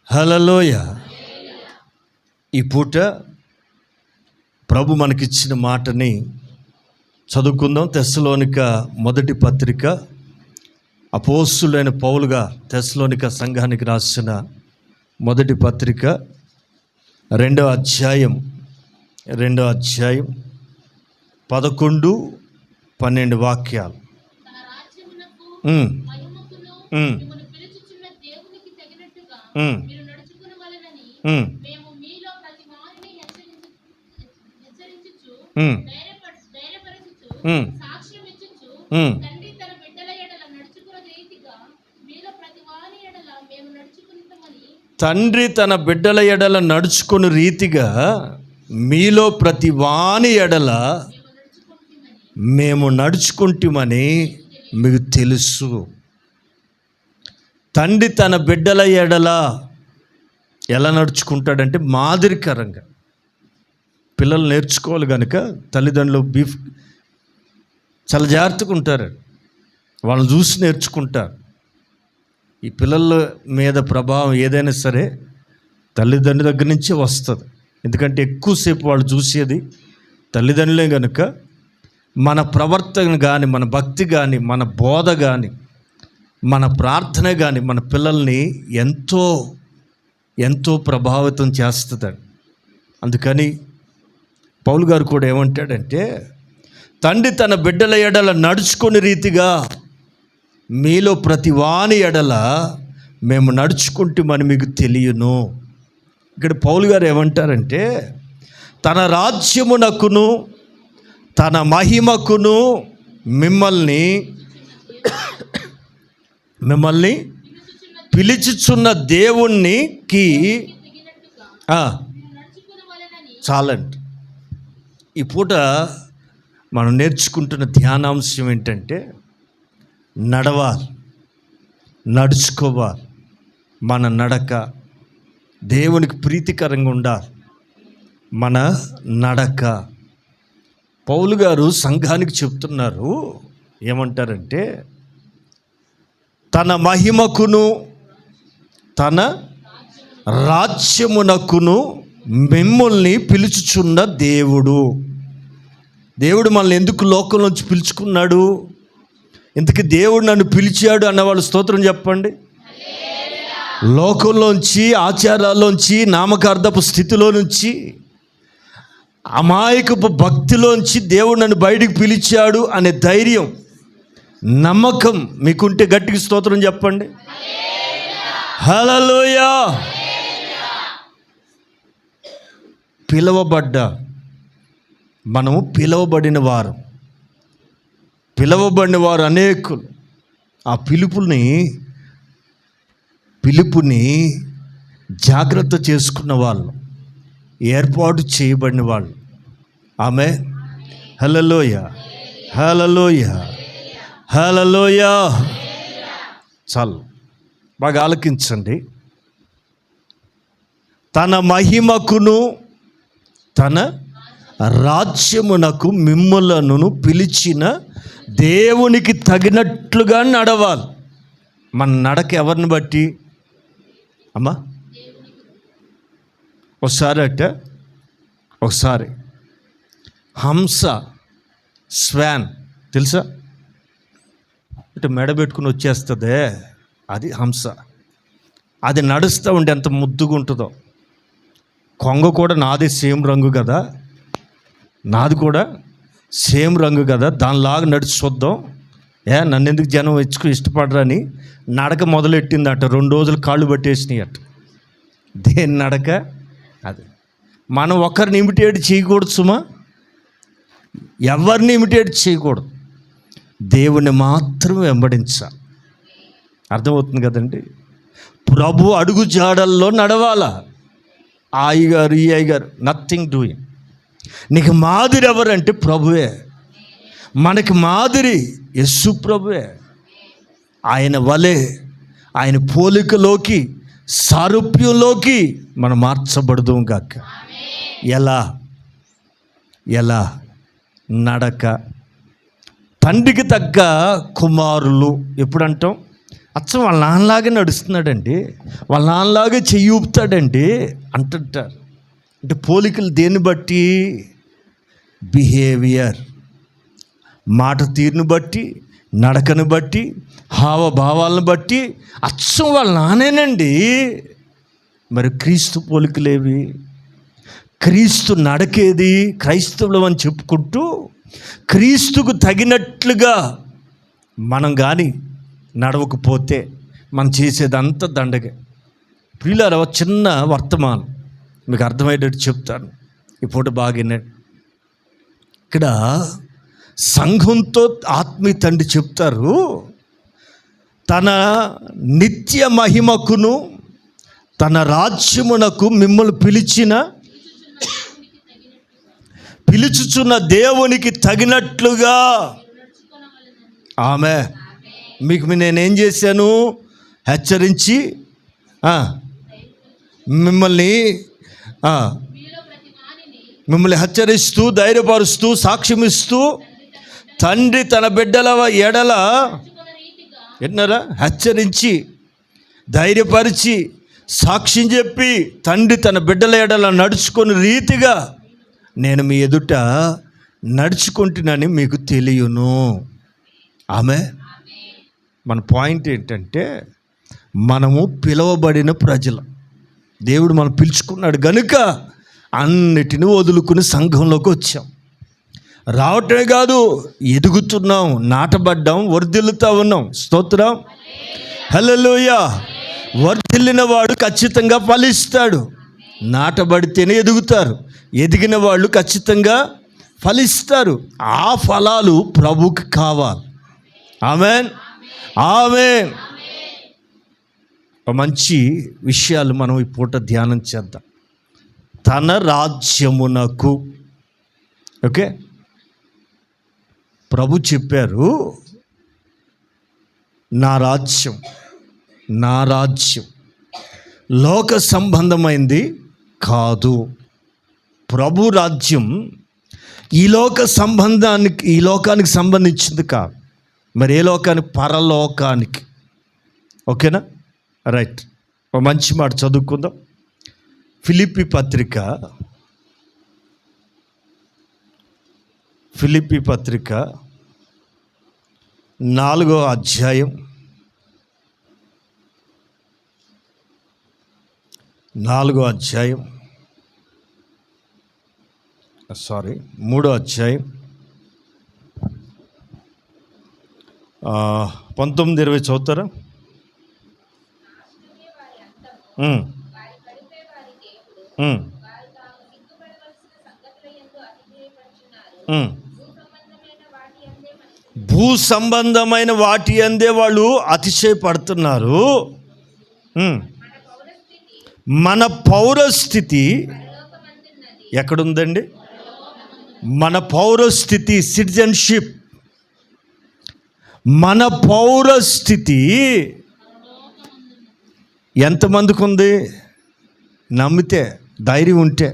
హల్లెలూయా. ఈ పూట ప్రభు మనకిచ్చిన మాటని చదువుకుందాం. తెస్సలోనిక మొదటి పత్రిక, అపోస్తులైన పౌలుగా తెస్సలోనిక సంఘానికి రాసిన మొదటి పత్రిక 2వ అధ్యాయం 11-12 వాక్యాలు. తండ్రి తన బిడ్డల ఎడల నడుచుకుని రీతిగా మీలో ప్రతి వాని ఎడల మేము నడుచుకుంటామని మీకు తెలుసు. తండ్రి తన బిడ్డల ఎడల ఎలా నడుచుకుంటాడంటే మాదిరికరంగా. పిల్లలు నేర్చుకోవాలి కనుక తల్లిదండ్రులు చాలా జాగ్రత్తగా ఉంటారు, వాళ్ళని చూసి నేర్చుకుంటారు. ఈ పిల్లల మీద ప్రభావం ఏదైనా సరే తల్లిదండ్రుల దగ్గర నుంచే వస్తుంది. ఎందుకంటే ఎక్కువసేపు వాళ్ళు చూసేది తల్లిదండ్రులే కనుక మన ప్రవర్తన కానీ, మన భక్తి కానీ, మన బోధ కానీ, మన ప్రార్థన కానీ మన పిల్లల్ని ఎంతో ఎంతో ప్రభావితం చేస్తుందండి. అందుకని పౌలు గారు కూడా ఏమంటాడంటే, తండ్రి తన బిడ్డల ఎడల నడుచుకునే రీతిగా మీలో ప్రతి వాని ఎడల మేము నడుచుకుంటామని మీకు తెలియను. ఇక్కడ పౌలు గారు ఏమంటారంటే, తన రాజ్యమునకును తన మహిమకును మిమ్మల్ని పిలుచుచున్న దేవునికి చాలండి. ఈ పూట మనం నేర్చుకుంటున్న ధ్యానాంశం ఏంటంటే, నడవాలి, నడుచుకోవాలి. మన నడక దేవునికి ప్రీతికరంగా ఉండాలి. మన నడక పౌలు గారు సంఘానికి చెప్తున్నారు. ఏమంటారంటే, తన మహిమకును తన రాజ్యమునకును మిమ్మల్ని పిలుచుచున్న దేవుడు. దేవుడు మనల్ని ఎందుకు లోకం నుంచి పిలుచుకున్నాడు? ఇంతకీ దేవుడు నన్ను పిలిచాడు అన్నవాళ్ళు స్తోత్రం చెప్పండి. లోకంలోంచి, ఆచారాల్లోంచి, నామకార్థపు స్థితిలో నుంచి, అమాయకపు భక్తిలోంచి దేవుడు నన్ను బయటికి పిలిచాడు అనే ధైర్యం, నమ్మకం మీకుంటే గట్టిగా స్తోత్రం చెప్పండి. హల్లెలూయా. మనము పిలువబడిన వారు అనేకులు. ఆ పిలుపుని జాగ్రత్త చేసుకున్న వాళ్ళు, ఏర్పాటు చేయబడిన వాళ్ళు. ఆమె హల్లెలూయా, హల్లెలూయా, హల్లెలూయా. చాలు, బాగా ఆలకించండి. తన మహిమకును తన రాజ్యమునకు మిమ్ములను పిలిచిన దేవునికి తగినట్లుగా నడవాలి. మన నడక ఎవరిని బట్టి అమ్మా? ఒకసారి హంస, స్వాన్ తెలుసా? ఇటు మెడ పెట్టుకుని వచ్చేస్తుందే, అది హంస. అది నడుస్తూ ఉంటే ఎంత ముద్దుగా ఉంటుందో. కొంగ కూడా నాది సేమ్ రంగు కదా, నాది కూడా సేమ్ రంగు కదా, దానిలాగా నడిచి చూద్దాం. నన్ను ఎందుకు జనం ఇష్టపడరని నడక మొదలెట్టింది అట. 2 రోజులు కాళ్ళు పట్టేసినాయి అట. దేని నడక అది. మనం ఒకరిని ఇమిటేట్ చేయకూడదు సుమా, ఎవరిని ఇమిటేట్ చేయకూడదు, దేవుని మాత్రం వెంబడించాలి. అర్థమవుతుంది కదండి? ప్రభు అడుగు జాడల్లో నడవాలా. ఆ అయ్యగారు, ఈ అయ్యగారు, నథింగ్ డూయింగ్. నీకు మాదిరి ఎవరంటే ప్రభువే. మనకి మాదిరి యేసు ప్రభువే. ఆయన వలె, ఆయన పోలికలోకి, సారూప్యంలోకి మనం మార్చబడదాం గాక. ఎలా నడక. తండ్రికి తగ్గ కుమారులు ఎప్పుడు అంటాం? అచ్చం వాళ్ళ నాన్నలాగే నడుస్తున్నాడండి, వాళ్ళ నాన్నలాగే చెయ్యి ఊపుతాడండి అంటుంటారు. అంటే పోలికలు దేన్ని బట్టి? బిహేవియర్, మాట తీరును బట్టి, నడకను బట్టి, హావభావాలను బట్టి అచ్చం వాళ్ళ నానేనండి. మరి క్రీస్తు పోలికలేవి? క్రీస్తు నడకేది? క్రైస్తవులం అని చెప్పుకుంటూ క్రీస్తుకు తగినట్లుగా మనం కానీ నడవకపోతే మనం చేసేదంతా దండగే. ప్రియులారా, చిన్న వర్తమానం మీకు అర్థమయ్యేటట్టు చెప్తాను. ఈ పూట బాగానే ఇక్కడ సంఘంతో ఆత్మీయ తండ్రి చెప్తారు, తన నిత్య మహిమకును తన రాజ్యమునకు మిమ్మల్ని పిలుచుచున్న దేవునికి తగినట్లుగా. ఆమె మీకు నేనేం చేశాను? హెచ్చరించి మిమ్మల్ని హెచ్చరిస్తూ, ధైర్యపరుస్తూ, సాక్ష్యమిస్తూ తండ్రి తన బిడ్డల ఎడల విన్నారా, హెచ్చరించి, ధైర్యపరిచి, సాక్ష్యం చెప్పి తండ్రి తన బిడ్డల ఎడల నడుచుకుని రీతిగా నేను మీ ఎదుట నడుచుకుంటున్నానని మీకు తెలియను. ఆమె మన పాయింట్ ఏంటంటే, మనము పిలువబడిన ప్రజలు, దేవుడు మనం పిలుచుకున్నాడు గనుక అన్నిటిని వదులుకుని సంఘంలోకి వచ్చాం. రావటమే కాదు, ఎదుగుతున్నాం, నాటబడ్డాం, వర్ధిల్లుతూ ఉన్నాం. స్తోత్రం, హల్లెలూయా. వర్ధిల్లిన వాడు ఖచ్చితంగా ఫలిస్తాడు. నాటబడితేనే ఎదుగుతారు, ఎదిగిన వాళ్ళు ఖచ్చితంగా ఫలిస్తారు. ఆ ఫలాలు ప్రభువుకి కావాలి. ఆమేన్, ఆమేన్. మంచి విషయాలు మనం ఈ పూట ధ్యానం చేద్దాం. తన రాజ్యమునకు, ఓకే, ప్రభు చెప్పారు, నా రాజ్యం లోక సంబంధమైంది కాదు. ప్రభు రాజ్యం ఈ లోకానికి సంబంధించింది కాదు. మరి ఏ లోకానికి? పరలోకానికి. ఓకేనా? రైట్. ఒక మంచి మాట చదువుకుందాం. ఫిలిప్పీ పత్రిక 4వ అధ్యాయం 3వ అధ్యాయం 19-20 చదువుతారా? భూ సంబంధమైన వాటి అందే వాళ్ళు అతిశయపడుతున్నారు. మన పౌరస్థితి ఎక్కడుందండి? మన పౌరస్థితి, సిటిజన్షిప్, మన పౌరస్థితి ఎంతమందికి ఉంది? నమ్మితే, ధైర్యం ఉంటే.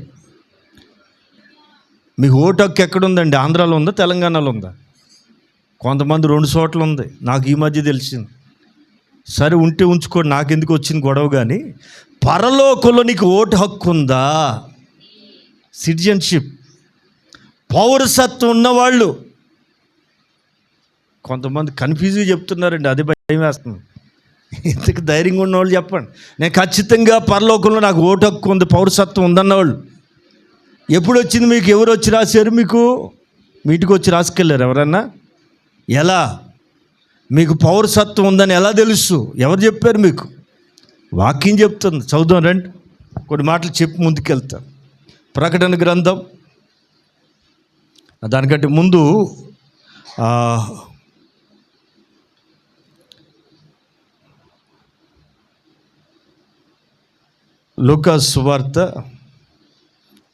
మీకు ఓటు హక్కు ఎక్కడుందండి? ఆంధ్రాలో ఉందా, తెలంగాణలో ఉందా? కొంతమంది 2 చోట్ల ఉంది, నాకు ఈ మధ్య తెలిసింది. సరే, ఉంటే ఉంచుకోండి, నాకెందుకు వచ్చింది గొడవ. కానీ పరలోకంలో నీకు ఓటు హక్కు ఉందా? సిటిజన్షిప్, పౌరసత్వం ఉన్నవాళ్ళు. కొంతమంది కన్ఫ్యూజ్గా చెప్తున్నారండి, అది భయం వేస్తుంది. ఇంతకు ధైర్యంగా ఉన్నవాళ్ళు చెప్పండి, నేను ఖచ్చితంగా పరలోకంలో నాకు ఓటు హక్కు ఉంది, పౌరసత్వం ఉందన్నవాళ్ళు. ఎప్పుడు వచ్చింది మీకు? ఎవరు వచ్చి రాశారు మీకు? మీ ఇంటికి వచ్చి రాసుకెళ్ళారు ఎవరన్నా? ఎలా? మీకు పౌరసత్వం ఉందని ఎలా తెలుసు? ఎవరు చెప్పారు మీకు? వాక్యం చెప్తుంది. చదువుదాం రండి, కొన్ని మాటలు చెప్పి ముందుకెళ్తాం. ప్రకటన గ్రంథం, దానికంటే ముందు లూకా సువార్త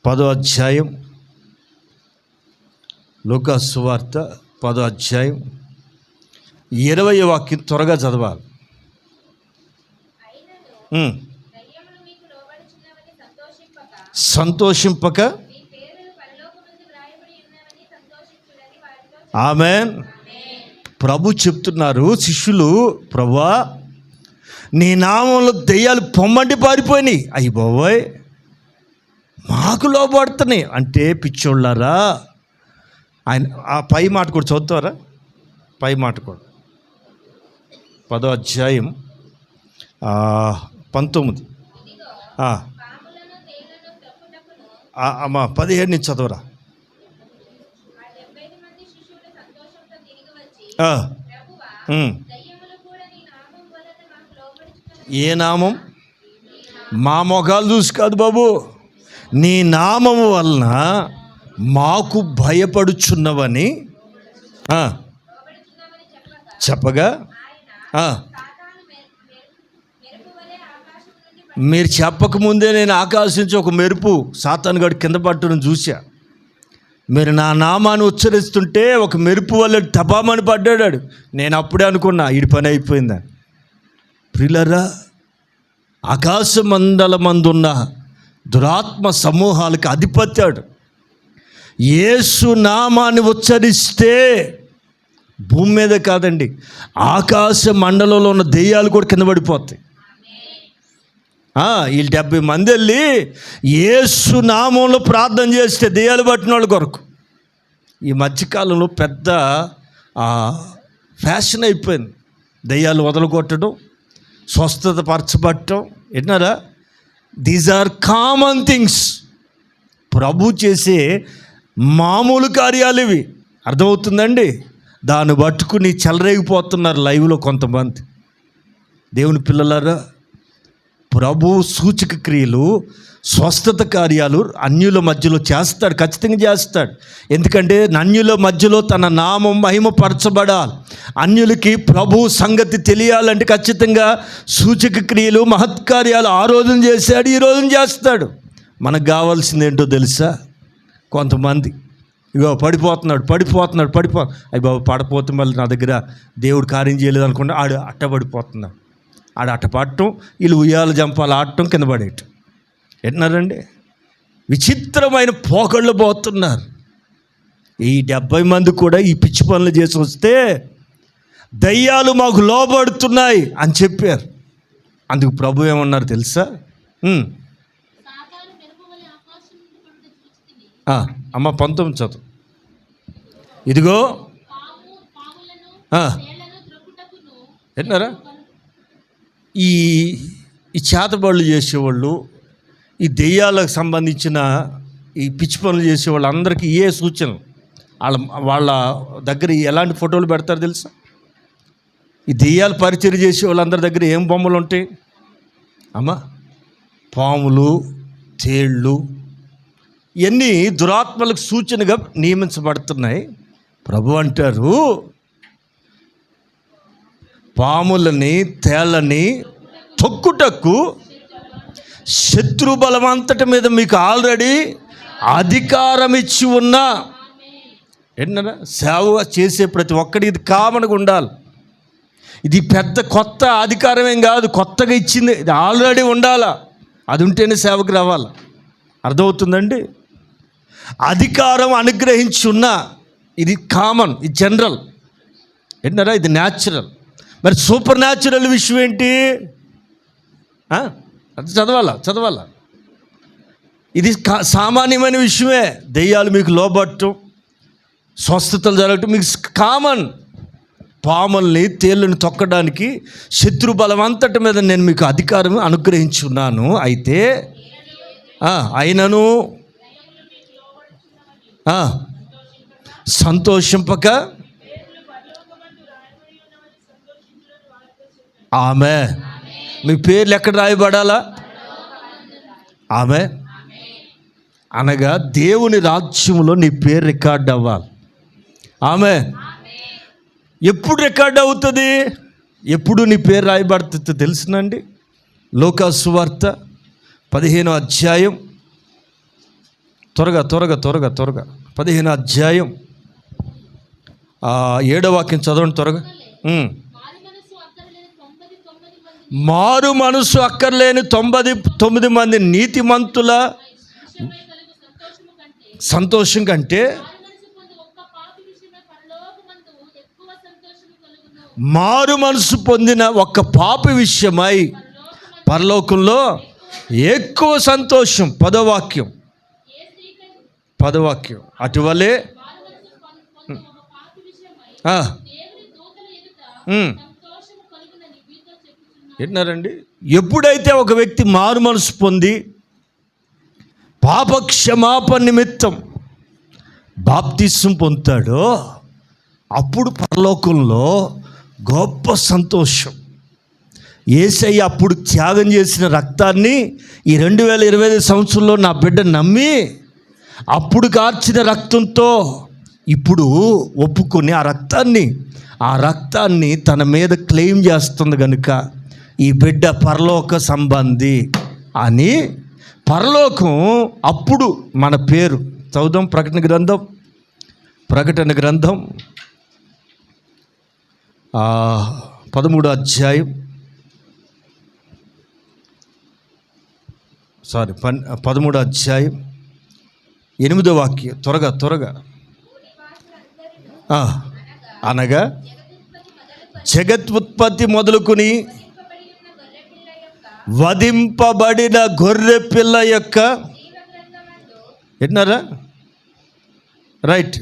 10వ అధ్యాయం, లూకా సువార్త 10వ అధ్యాయం 20వ వాక్యం త్వరగా చదవాలి. సంతోషింపక, ఆమేన్. ప్రభు చెప్తున్నారు, శిష్యులు, ప్రభువా నీ నామంలో దెయ్యాలు పొమ్మంటి పారిపోయినాయి. అయ్యి బాబోయ్, మాకు లోబడుతున్నాయి అంటే పిచ్చోళ్ళారా. ఆయన ఆ పై మాట కూడా చదువుతారా? పై మాట కూడా 10వ అధ్యాయం 19 అమ్మా 17 నుంచి చదవరా. ఏ నామం? మా మొఖాలు చూసి కాదు బాబు, నీ నామము వలన మాకు భయపడుచున్నవని చెప్పగా, మీరు చెప్పకముందే నేను ఆకాశం నుంచి ఒక మెరుపు సాతాను గాడు కింద పట్టడం చూసా. మీరు నా నామాన్ని ఉచ్చరిస్తుంటే ఒక మెరుపు వల్ల టపామని పడ్డాడు. నేను అప్పుడే అనుకున్నా ఈడి పని అయిపోయిందని. ప్రియులారా, ఆకాశ మండలమందున్న దురాత్మ సమూహాలకు అధిపత్యాడు. యేసు నామాన్ని ఉచ్చరిస్తే భూమి మీద కాదండి, ఆకాశ మండలంలో ఉన్న దెయ్యాలు కూడా కింద పడిపోతాయి. వీళ్ళు 70 మంది వెళ్ళి యేసు నామంలో ప్రార్థన చేస్తే దెయ్యాలు పట్టిన వాళ్ళ కొరకు. ఈ మధ్యకాలంలో పెద్ద ఫ్యాషన్ అయిపోయింది దెయ్యాలు వదలగొట్టడం, స్వస్థత పరచబట్టడం. విన్నారా? These are common things. ప్రభు చేసే మామూలు కార్యాలు ఇవి. అర్థమవుతుందండి? దాన్ని పట్టుకుని చెలరేగిపోతున్నారు లైవ్లో కొంతమంది. దేవుని పిల్లలారా, ప్రభు సూచక క్రియలు, స్వస్థత కార్యాలు అన్యుల మధ్యలో చేస్తాడు, ఖచ్చితంగా చేస్తాడు. ఎందుకంటే అన్యుల మధ్యలో తన నామం మహిమపరచబడాలి, అన్యులకి ప్రభు సంగతి తెలియాలంటే ఖచ్చితంగా సూచక క్రియలు, మహత్కార్యాలు ఆ రోజున చేశాడు, ఈ రోజున చేస్తాడు. మనకు కావాల్సింది ఏంటో తెలుసా? కొంతమంది ఇగో పడిపోతున్నాడు అయ్యి బాబు పడిపోతే మళ్ళీ నా దగ్గర దేవుడు కార్యం చేయలేదు అనుకుంటే ఆడు అట్టబడిపోతున్నాడు. ఆడ అట్ట పట్టడం, వీళ్ళు ఉయ్యాల జంపాలు ఆడటం, కింద పడేయటం. విన్నారండి? విచిత్రమైన పోకళ్ళు పోతున్నారు. ఈ 70 మంది కూడా ఈ పిచ్చి పనులు చేసి వస్తే దయ్యాలు మాకు లోబడుతున్నాయి అని చెప్పారు. అందుకు ప్రభు ఏమన్నారు తెలుసా? అమ్మ 19 చదువు. ఇదిగో విన్నారా? ఈ చేతబడులు చేసేవాళ్ళు, ఈ దెయ్యాలకు సంబంధించిన ఈ పిచ్చి పనులు చేసేవాళ్ళు అందరికీ ఏ సూచన? వాళ్ళ దగ్గర ఎలాంటి ఫోటోలు పెడతారు తెలుసా? ఈ దెయ్యాలు పరిచయం చేసే వాళ్ళందరి దగ్గర ఏం బొమ్మలు ఉంటాయి అమ్మా? పాములు, తేళ్ళు, ఇవన్నీ దురాత్మలకు సూచనగా నియమించబడుతున్నాయి. ప్రభు అంటారు, పాములని, తేళ్ళని తొక్కుటకు శత్రు బలమంతటి మీద మీకు ఆల్రెడీ అధికారం ఇచ్చి ఉన్నా. ఏంటన్నా? సేవ చేసే ప్రతి ఒక్కడికి ఇది కామన్గా ఉండాలి. ఇది పెద్ద కొత్త అధికారం ఏం కాదు, కొత్తగా ఇచ్చింది. ఇది ఆల్రెడీ ఉండాలా, అది ఉంటేనే సేవకు రావాలి. అర్థమవుతుందండి? అధికారం అనుగ్రహించి ఉన్నా, ఇది కామన్, ఇది జనరల్. ఏంటన్నారా? ఇది న్యాచురల్. మరి సూపర్ న్యాచురల్ విషయం ఏంటి? అది చదవాలా. ఇది సామాన్యమైన విషయమే. దెయ్యాలు మీకు లోబట్టం, స్వస్థతలు జరగటం మీకు కామన్. పాముల్ని, తేళ్ళని తొక్కడానికి శత్రు బలం అంతటి మీద నేను మీకు అధికారం అనుగ్రహించున్నాను. అయితే అయినను సంతోషింపక ఆమె మీ పేర్లు ఎక్కడ రాయబడాలా? ఆమె అనగా దేవుని రాజ్యంలో నీ పేరు రికార్డ్ అవ్వాలి. ఆమె ఎప్పుడు రికార్డ్ అవుతుంది? ఎప్పుడు నీ పేరు రాయబడుతుంది తెలుసునండి? లూకా సువార్త 15వ అధ్యాయం, త్వరగా 15వ అధ్యాయం 7వ వాక్యం చదవండి త్వరగా. మారు మనసు అక్కర్లేని 99 మంది నీతిమంతుల సంతోషం కంటే మారు మనసు పొందిన ఒక్క పాపి విషయమై పరలోకంలో ఎక్కువ సంతోషం. పదవాక్యం అటువలే ఏంటన్నారండి? ఎప్పుడైతే ఒక వ్యక్తి మారు మనసు పొంది పాపక్షమాపణ నిమిత్తం బాప్తిస్మం పొందుతాడో అప్పుడు పరలోకంలో గొప్ప సంతోషం. యేసయ్య అప్పుడు త్యాగం చేసిన రక్తాన్ని ఈ 2025 సంవత్సరంలో నా బిడ్డ నమ్మి అప్పుడు కార్చిన రక్తంతో ఇప్పుడు ఒప్పుకొని ఆ రక్తాన్ని తన మీద క్లెయిమ్ చేస్తుంది కనుక ఈ బిడ్డ పరలోక సంబంధి అని పరలోకం అప్పుడు మన పేరు చదువుదాం. ప్రకటన గ్రంథం 13వ అధ్యాయం 8వ వాక్యం. త్వరగా అనగా జగత్పత్తి మొదలుకొని వధింపబడిన గొర్రె పిల్ల యొక్క విన్నారా? రైట్.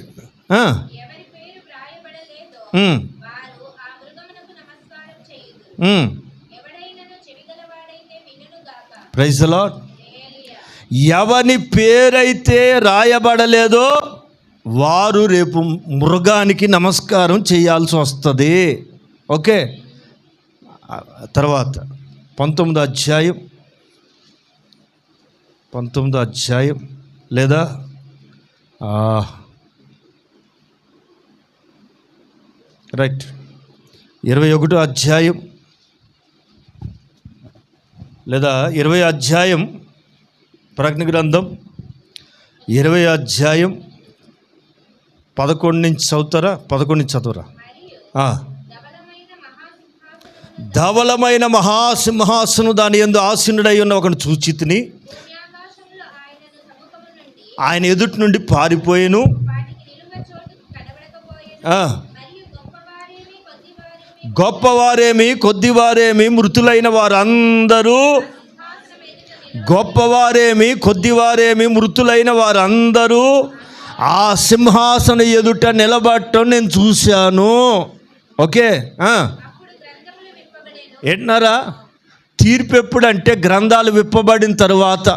Praise the Lord. ఎవని పేరైతే రాయబడలేదో వారు రేపు మృగానికి నమస్కారం చేయాల్సి వస్తుంది. ఓకే. తర్వాత 19వ అధ్యాయం లేదా 21వ అధ్యాయం లేదా 20వ అధ్యాయం ప్రకటన గ్రంథం 20వ అధ్యాయం 11 నుంచి చదువుతారా? 11 నుంచి చదువురా. ధవలమైన మహాసింహాసనం దాని యందు ఆసీనుడై ఉన్న ఒకడు చూచితిని. ఆయన ఎదుటి నుండి పారిపోయేను. గొప్పవారేమి కొద్దివారేమి మృతులైన వారందరూ ఆ సింహాసన ఎదుట నిలబడటం నేను చూశాను. ఓకే. ఏంటన్నారా? తీర్పు ఎప్పుడంటే గ్రంథాలు విప్పబడిన తరువాత.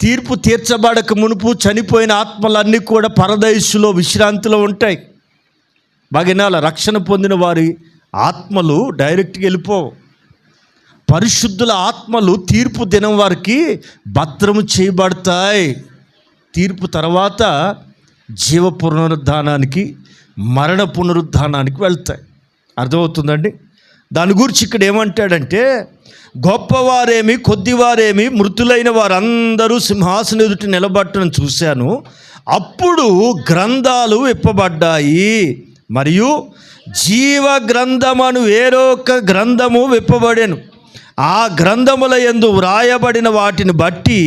తీర్పు తీర్చబడక మునుపు చనిపోయిన ఆత్మలన్నీ కూడా పరదైసులో విశ్రాంతిలో ఉంటాయి. బాగినాల రక్షణ పొందిన వారి ఆత్మలు డైరెక్ట్గా వెళ్ళిపోవు. పరిశుద్ధుల ఆత్మలు తీర్పు దినం వారికి భద్రము చేయబడతాయి. తీర్పు తర్వాత జీవ పునరుద్ధానానికి మరణ పునరుద్ధానానికి వెళ్తాయి. అర్థమవుతుందండి? దాని గురించి ఇక్కడ ఏమంటాడంటే, గొప్పవారేమి కొద్దివారేమి మృతులైన వారందరూ సింహాసనం ఎదుట నిలబట్టడం చూశాను. అప్పుడు గ్రంథాలు విప్పబడ్డాయి మరియు జీవ గ్రంథమను వేరొక గ్రంథము విప్పబడెను. ఆ గ్రంథముల యందు వ్రాయబడిన వాటిని బట్టి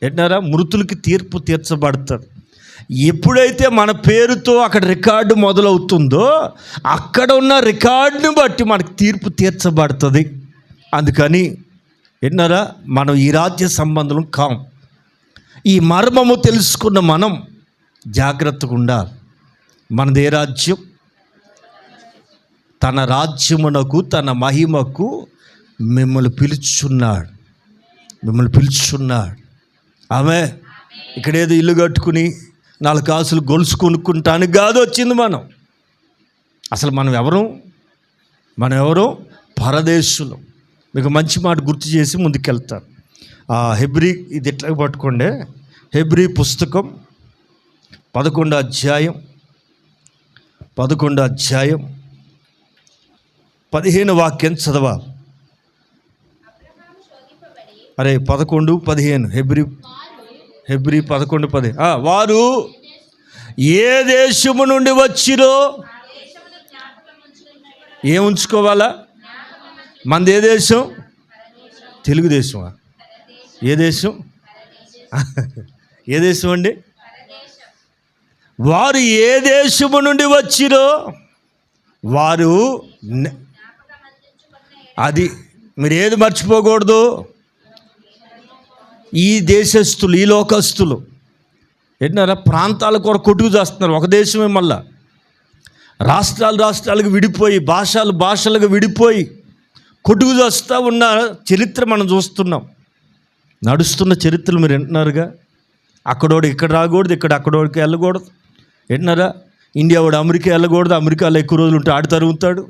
ఏంటన్నారా? మృతులకి తీర్పు తీర్చబడతారు. ఎప్పుడైతే మన పేరుతో అక్కడ రికార్డు మొదలవుతుందో అక్కడ ఉన్న రికార్డుని బట్టి మనకు తీర్పు తీర్చబడుతుంది. అందుకని ఏంటన్నారా? మనం ఈ రాజ్య సంబంధం కాం. ఈ మర్మము తెలుసుకున్న మనం జాగ్రత్తగా ఉండాలి. మనదే రాజ్యం. తన రాజ్యమునకు తన మహిమకు మిమ్మల్ని పిలుచున్నాడు. ఆమె ఇక్కడేదో ఇల్లు కట్టుకుని 4 కాసులు గొలుసు కొనుక్కుంటానికి కాదు వచ్చింది మనం. అసలు మనం ఎవరు? పరదేశులం. మీకు మంచి మాట గుర్తు చేసి ముందుకెళ్తాను. హెబ్రీ ఇది ఎట్లా పట్టుకోండి. హెబ్రీ పుస్తకం 11వ అధ్యాయం 15 వాక్యం చదవాలి. 11:15 హెబ్రీ 11:10. వారు ఏ దేశము నుండి వచ్చిరో ఏం ఉంచుకోవాలా? మనది ఏ దేశం? తెలుగుదేశమా? ఏ దేశం? ఏ దేశం అండి? వారు ఏ దేశము నుండి వచ్చిరో వారు అది మీరు ఏది మర్చిపోకూడదు. ఈ దేశస్తులు, ఈ లోకస్తులు ఏంటన్నారా, ప్రాంతాల కొరకు కొట్టుకు చేస్తున్నారు. ఒక దేశమే మళ్ళా రాష్ట్రాలకు విడిపోయి, భాషలకు విడిపోయి కొట్టుకు చేస్తూ ఉన్న చరిత్ర మనం చూస్తున్నాం. నడుస్తున్న చరిత్రలు మీరు వింటున్నారుగా. అక్కడోడు ఇక్కడ రాకూడదు, అక్కడోడికి వెళ్ళకూడదు. వింటున్నారా? ఇండియా వాడు అమెరికా వెళ్ళకూడదు, అమెరికాలో ఎక్కువ రోజులు ఉంటే ఆడు తరుగుతాడు.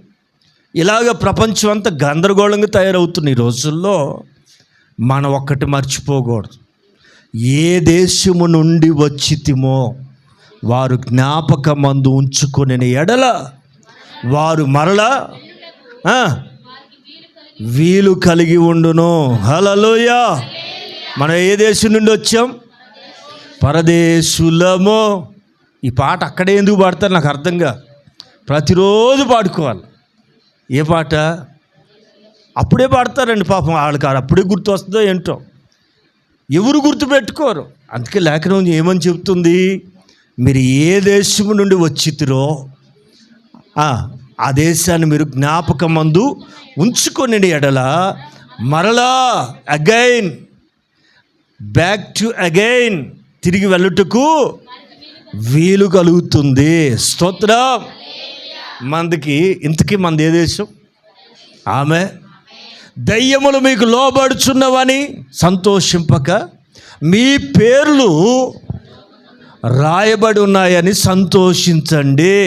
ఇలాగ ప్రపంచం అంతా గందరగోళంగా తయారవుతుంది ఈ రోజుల్లో. మనం ఒక్కటి మర్చిపోకూడదు, ఏ దేశము నుండి వచ్చితిమో వారు జ్ఞాపకమందు ఉంచుకొనిన ఎడల వారు మరలా వీలు కలిగి ఉండును. హల్లెలూయా. మనం ఏ దేశం నుండి వచ్చాం? పరదేశులము. ఈ పాట అక్కడే ఎందుకు పాడతారు నాకు అర్థంగా. ప్రతిరోజు పాడుకోవాలి. ఏ పాట? అప్పుడే పాడతారండి పాపం. వాళ్ళకి అప్పుడే గుర్తు వస్తుందో ఏంటో, ఎవరు గుర్తుపెట్టుకోరు. అందుకే లేఖనం ఏమని చెప్తుంది? మీరు ఏ దేశము నుండి వచ్చితిరో ఆ దేశాన్ని మీరు జ్ఞాపకమందు ఉంచుకొని ఎడల మరలా అగైన్ బ్యాక్ టు అగైన్ తిరిగి వెళ్ళుటకు వీలు కలుగుతుంది. స్తోత్రం. ఇంతకీ మనది ఏ దేశం? ఆమె దయ్యములు మీకు లోబడుచున్నవని సంతోషింపక మీ పేర్లు రాయబడి ఉన్నాయని సంతోషించండి.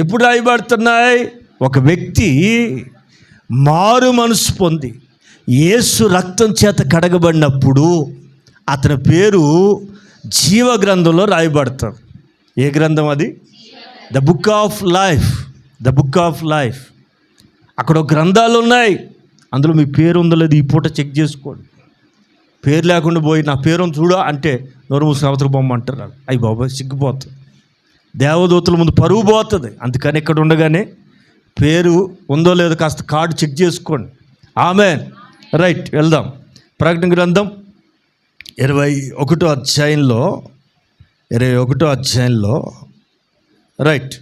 ఎప్పుడు రాయబడుతున్నాయి? ఒక వ్యక్తి మారు మనసు పొంది యేసు రక్తం చేత కడగబడినప్పుడు అతని పేరు జీవ గ్రంథంలో రాయబడతాడు. ఏ గ్రంథం అది? The book of life. The book of life. అక్కడ గ్రంథాలు ఉన్నాయి, అందులో మీ పేరు ఉందో లేదు ఈ పూట చెక్ చేసుకోండి. పేరు లేకుండా పోయి నా పేరు చూడా అంటే నోరు మూసి అవతల బొమ్మ అంటారు. అయ్యి బాబాయ్ సిగ్గిపోతుంది, దేవదూతల ముందు పరువు పోతుంది. అందుకని ఇక్కడ ఉండగానే పేరు ఉందో లేదో కాస్త కార్డు చెక్ చేసుకోండి. ఆమేన్. రైట్, వెళ్దాం. ప్రకటన గ్రంథం 21వ అధ్యాయంలో రైట్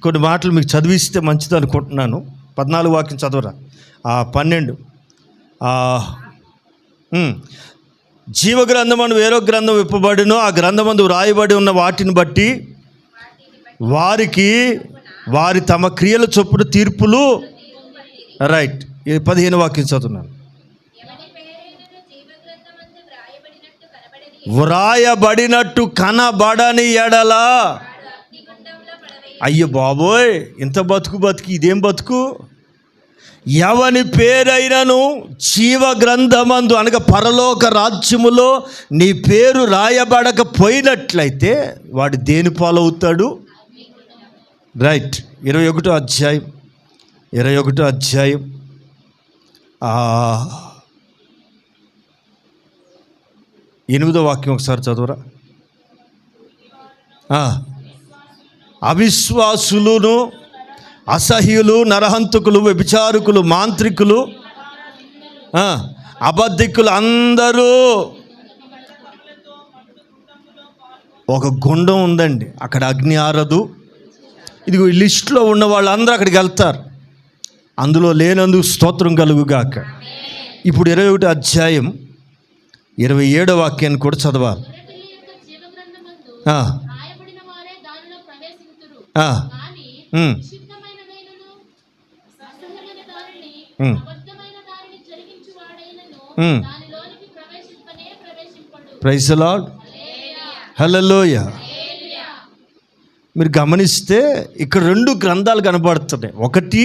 కొన్ని మాటలు మీకు చదివిస్తే మంచిది అనుకుంటున్నాను. 14 వాక్యం చదవరా? 12 జీవగ్రంథమని వేరో గ్రంథం విప్పబడినో ఆ గ్రంథమందు రాయబడి ఉన్న వాటిని బట్టి వారికి వారి తమ క్రియల చొప్పున తీర్పులు. రైట్, 15 వాక్యం చదువుతున్నాను. వ్రాయబడినట్టు కనబడని ఎడలా. అయ్యో బాబోయ్, ఇంత బతుకు ఇదేం బతుకు? ఎవని పేరైనను జీవ గ్రంథమందు అనగా పరలోక రాజ్యములో నీ పేరు రాయబడకపోయినట్లయితే వాడు దేని పాలవుతాడు? రైట్, 21వ అధ్యాయం 8వ వాక్యం ఒకసారి చదువురా. అవిశ్వాసులను, అసహ్యులు, నరహంతకులు, వ్యభిచారకులు, మాంత్రికులు, అబద్ధికులు అందరూ ఒక గుండం ఉందండి, అక్కడ అగ్ని ఆరదు. ఇదిగో ఈ లిస్టులో ఉన్న వాళ్ళందరూ అక్కడికి వెళ్తారు. అందులో లేనందుకు స్తోత్రం కలుగుగాక. ఇప్పుడు 21వ అధ్యాయం 27వ వాక్యాన్ని కూడా చదవాలి. Praise the Lord. హల్లెలూయా. మీరు గమనిస్తే ఇక్కడ 2 గ్రంథాలు కనబడుతున్నాయి. ఒకటి,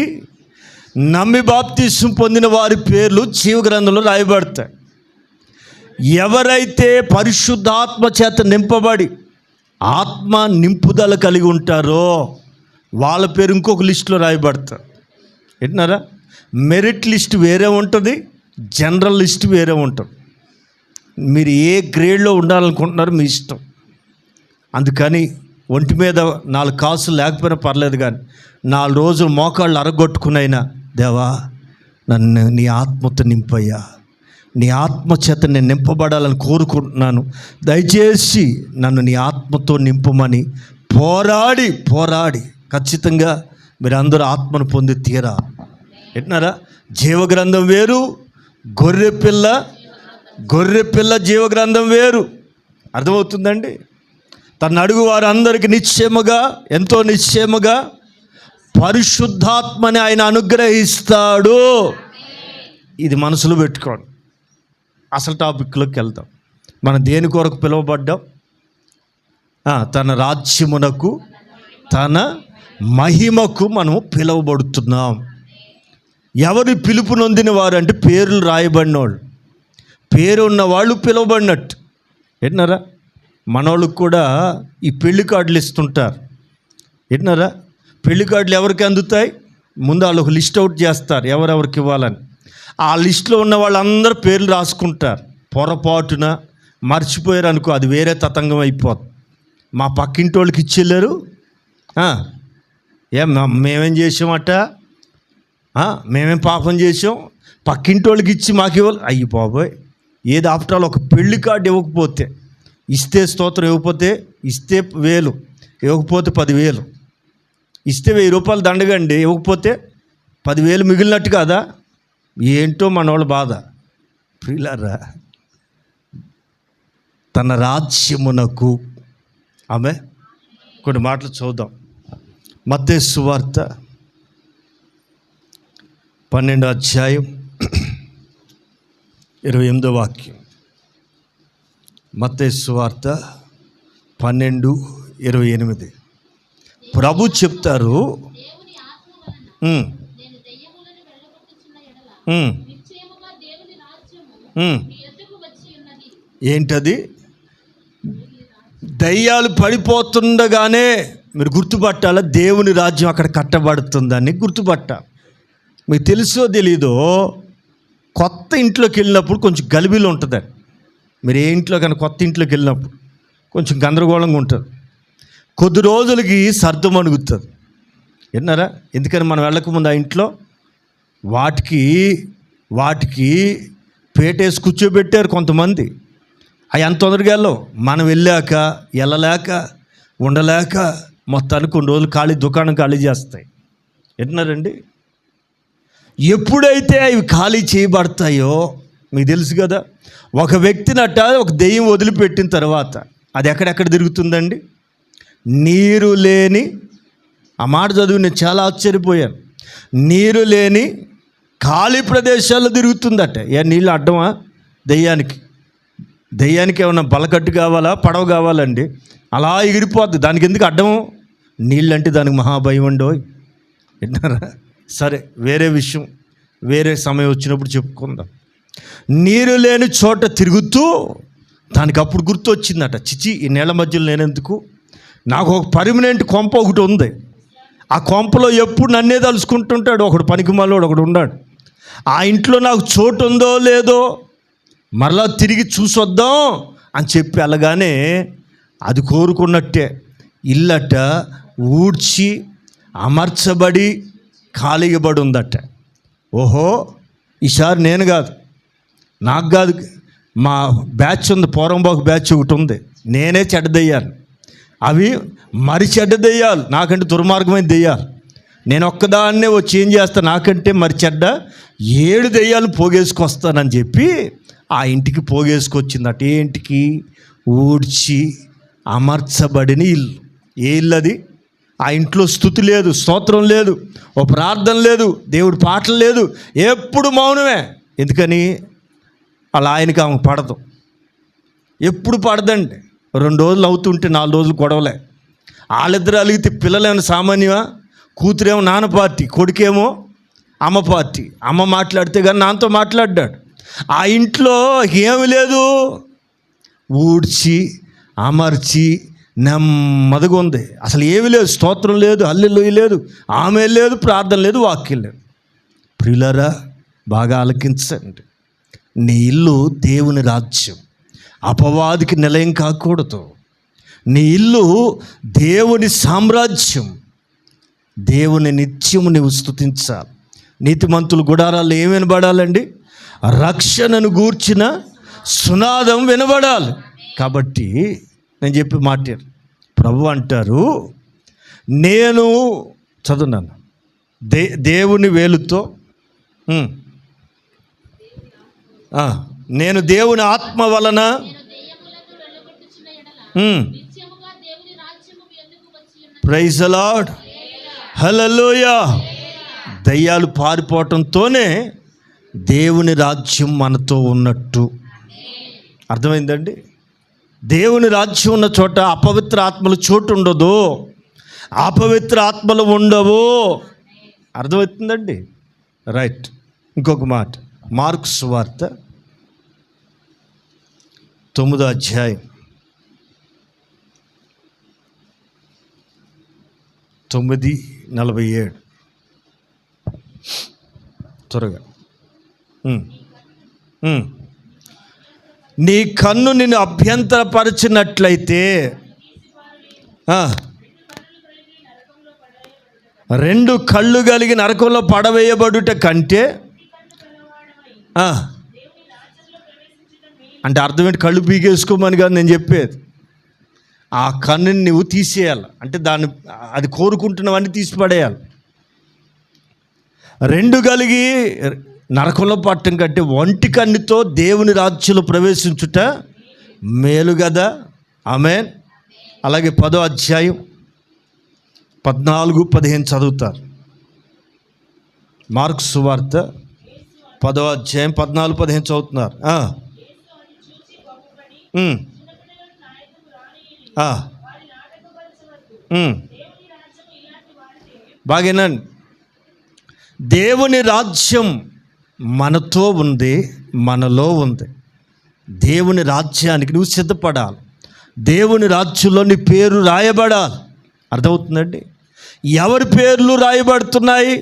నమ్మి బాప్తిసం పొందిన వారి పేర్లు జీవ గ్రంథంలో రాయబడతాయి. ఎవరైతే పరిశుద్ధాత్మ చేత నింపబడి ఆత్మ నింపుదల కలిగి ఉంటారో వాళ్ళ పేరు ఇంకొక లిస్టులో రాయబడతారు. ఏంటన్నారా? మెరిట్ లిస్ట్ వేరే ఉంటుంది, జనరల్ లిస్ట్ వేరే ఉంటుంది. మీరు ఏ గ్రేడ్లో ఉండాలనుకుంటున్నారో మీ ఇష్టం. అందుకని ఒంటి మీద 4 కాసులు లేకపోయినా పర్లేదు, కానీ 4 రోజులు మోకాళ్ళు అరగొట్టుకునైనా దేవా నన్ను నీ ఆత్మతో నింపయ్యా, నీ ఆత్మచేత నేను నింపబడాలని కోరుకుంటున్నాను. దయచేసి నన్ను నీ ఆత్మతో నింపమని పోరాడి ఖచ్చితంగా మీరు అందరూ ఆత్మను పొంది తీరా. ఎట్నారా? జీవగ్రంథం వేరు, గొర్రెపిల్ల జీవగ్రంథం వేరు. అర్థమవుతుందండి? తన అడుగు వారందరికీ నిశ్చయముగా, ఎంతో నిశ్చయముగా పరిశుద్ధాత్మని ఆయన అనుగ్రహిస్తాడు. ఇది మనసులో పెట్టుకోండి. అసలు టాపిక్లోకి వెళ్దాం. మనం దేని కొరకు పిలువబడ్డాం? తన రాజ్యమునకు, తన మహిమకు మనము పిలువబడుతున్నాం. ఎవరి పిలుపు నొందిన వారు అంటే పేర్లు రాయబడిన వాళ్ళు, పేరు ఉన్న వాళ్ళు పిలువబడినట్టు. ఏంటన్నారా? మనోళ్ళకు కూడా ఈ పెళ్లి కార్డులు ఇస్తుంటారు. ఏంటన్నారా? పెళ్లి కార్డులు ఎవరికి అందుతాయి? ముందు వాళ్ళు ఒక లిస్ట్ అవుట్ చేస్తారు ఎవరెవరికి ఇవ్వాలని. ఆ లిస్టులో ఉన్న వాళ్ళందరూ పేర్లు రాసుకుంటారు. పొరపాటున మర్చిపోయారు అనుకో, అది వేరే తతంగం అయిపోతుంది. మా పక్కింటి వాళ్ళకి ఇచ్చేళ్ళారు, మేమేం చేసామట, మేమేం పాపం చేసాం, పక్కింటి వాళ్ళకి ఇచ్చి మాకు ఇవ్వాలి. అయ్యి బాబోయ్, ఏది ఆఫ్టర్ ఆల్ ఒక పెళ్లి కార్డు ఇవ్వకపోతే, ఇస్తే స్తోత్రం, ఇస్తే 1000, ఇవ్వకపోతే 10,000, ఇస్తే 1000 రూపాయలు దండగండి, ఇవ్వకపోతే 10,000 మిగిలినట్టు కాదా? ఏంటో మనోళ్ళ బాధ. ప్రియులారా, తన రాజ్యమునకు ఆమె కొన్ని మాటలు చూద్దాం. మత్తయి సువార్త 12వ అధ్యాయం 28వ వాక్యం. మత్తయి సువార్త 12:28. ప్రభు చెప్తారు, ఏంటది? దయ్యాలు పడిపోతుండగానే మీరు గుర్తుపట్టాలా, దేవుని రాజ్యం అక్కడ కట్టబడుతుందని గుర్తుపట్టాలి. మీకు తెలుసో తెలీదో, కొత్త ఇంట్లోకి వెళ్ళినప్పుడు కొంచెం గలిబిలు ఉంటుందండి. మీరు ఏ ఇంట్లో కానీ కొత్త ఇంట్లోకి వెళ్ళినప్పుడు కొంచెం గందరగోళంగా ఉంటుంది. కొద్ది రోజులకి సర్దం అణుగుతుంది. విన్నారా? ఎందుకని మనం వెళ్ళకముందు ఆ ఇంట్లో వాటికి పేటేసి కూర్చోబెట్టారు కొంతమంది. అవి ఎంత తొందరగా వెళ్ళవు. మనం వెళ్ళలేక ఉండలేక మొత్తానికి కొన్ని రోజులు దుకాణం ఖాళీ చేస్తాయి. విన్నారండి? ఎప్పుడైతే అవి ఖాళీ చేయబడతాయో మీకు తెలుసు కదా, ఒక వ్యక్తినట్ట ఒక దెయ్యం వదిలిపెట్టిన తర్వాత అది ఎక్కడెక్కడ తిరుగుతుందండి? నీరు లేని, ఆ మాట చదివి నేను చాలా ఆశ్చర్యపోయాను. నీరు లేని ఖాళీ ప్రదేశాల్లో తిరుగుతుందట. నీళ్ళు అడ్డమా దెయ్యానికి ఏమన్నా బలకట్టు కావాలా, పడవ కావాలండి? అలా ఎగిరిపోద్ది. దానికి ఎందుకు అడ్డం? నీళ్ళంటే దానికి మహాభయం అండి. విన్నారా? సరే, వేరే విషయం, వేరే సమయం వచ్చినప్పుడు చెప్పుకుందాం. నీరు లేని చోట తిరుగుతూ దానికి అప్పుడు గుర్తు వచ్చిందట, చిచి ఈ నీళ్ళ మధ్యలో నేనెందుకు, నాకు ఒక పర్మనెంట్ కొంప ఒకటి ఉంది, ఆ కొంపలో ఎప్పుడు నన్నే తలుసుకుంటుంటాడు ఒకడు పనికిమాలోడు ఒకడు ఉన్నాడు, ఆ ఇంట్లో నాకు చోటు ఉందో లేదో మరలా తిరిగి చూసొద్దాం అని చెప్పి అలాగానే అది కోరుకున్నట్టే ఇల్లట ఊడ్చి అమర్చబడి ఖాళీయబడి ఉందట. ఓహో, ఈసారి నేను కాదు, నాకు కాదు, మా బ్యాచ్ ఉంది, పోరంబాకు బ్యాచ్ ఒకటి ఉంది, నేనే చెడ్డదయ్యాను, అవి మరి చెడ్డదయ్యాలు, నాకంటే దుర్మార్గమైన దెయ్యాలు. నేను ఒక్కదాన్నే వచ్చి ఏం చేస్తాను, నాకంటే మరి చెడ్డ 7 దెయ్యాలు పోగేసుకొస్తానని చెప్పి ఆ ఇంటికి పోగేసుకొచ్చిందట. ఏ ఇంటికి? ఊడ్చి అమర్చబడిన ఇల్లు. ఏ ఇల్లు అది? ఆ ఇంట్లో స్తుతి లేదు, స్తోత్రం లేదు, ఓ ప్రార్థన లేదు, దేవుడి పాటలు లేదు, ఎప్పుడు మౌనమే. ఎందుకని? అలా ఆయనకి ఆమె పడదు, ఎప్పుడు పడదండి. 2 రోజులు అవుతుంటే 4 రోజులు గొడవలే. వాళ్ళిద్దరు అలిగితే పిల్లలేమో సామాన్యమా? కూతురేమో నాన్న పార్టీ, కొడుకేమో అమ్మ పార్టీ. అమ్మ మాట్లాడితే కానీ నాన్నతో మాట్లాడ్డాడు. ఆ ఇంట్లో ఏమి లేదు, ఊడ్చి అమర్చి నెమ్మదిగా ఉంది. అసలు ఏమీ లేదు, స్తోత్రం లేదు, హల్లెలూయా లేదు, ఆమె లేదు, ప్రార్థన లేదు, వాక్యం లేదు. ప్రియులారా, బాగా ఆలకించండి. నీ ఇల్లు దేవుని రాజ్యం, అపవాదికి నిలయం కాకూడదు. నీ ఇల్లు దేవుని సామ్రాజ్యం, దేవుని నిత్యము నీవు స్తుతించాలి. నీతిమంతులు గుడారాల్లో ఏమి వినబడాలండి? రక్షణను గూర్చిన సునాదం వినబడాలి. కాబట్టి నేను చెప్పి మాట ప్రభు అంటారు, నేను చదువున్నాను, దేవుని వేలుతో నేను దేవుని ఆత్మ వలన ప్రైజ్ ది లార్డ్, హల్లెలూయా. దయ్యాలు పారిపోవటంతోనే దేవుని రాజ్యం మనతో ఉన్నట్టు. అర్థమైందండి? దేవుని రాజ్యం ఉన్న చోట అపవిత్ర ఆత్మలు చోటు ఉండదు, అపవిత్ర ఆత్మలు ఉండవు. అర్థమవుతుందండి? రైట్. ఇంకొక మాట, మార్కు సువార్త 9వ అధ్యాయం 9:47 త్వరగా. నీ కన్ను నిన్ను అభ్యంతరపరిచినట్లయితే 2 కళ్ళు కలిగి నరకంలో పడవేయబడుట కంటే, అంటే అర్థం ఏంటి? కళ్ళు పీకేసుకోమని కాదు నేను చెప్పేది. ఆ కన్నుని నువ్వు తీసేయాలి, అంటే అది కోరుకుంటున్నవన్నీ తీసి పడేయాలి. 2 కలిగి నరకంలో పట్టం కంటే ఒంటి కన్నుతో దేవుని రాజ్యంలో ప్రవేశించుట మేలు కదా. ఆమేన్. అలాగే 10వ అధ్యాయం 14-15 చదువుతారు. మార్కు సువార్త 10వ అధ్యాయం 14-15 చదువుతున్నారు. బాగేనండి. దేవుని రాజ్యం మనతో ఉంది, మనలో ఉంది. దేవుని రాజ్యానికి నువ్వు సిద్ధపడాలి. దేవుని రాజ్యంలో నీ పేరు రాయబడాలి. అర్థమవుతుందండి? ఎవరి పేర్లు రాయబడుతున్నాయి?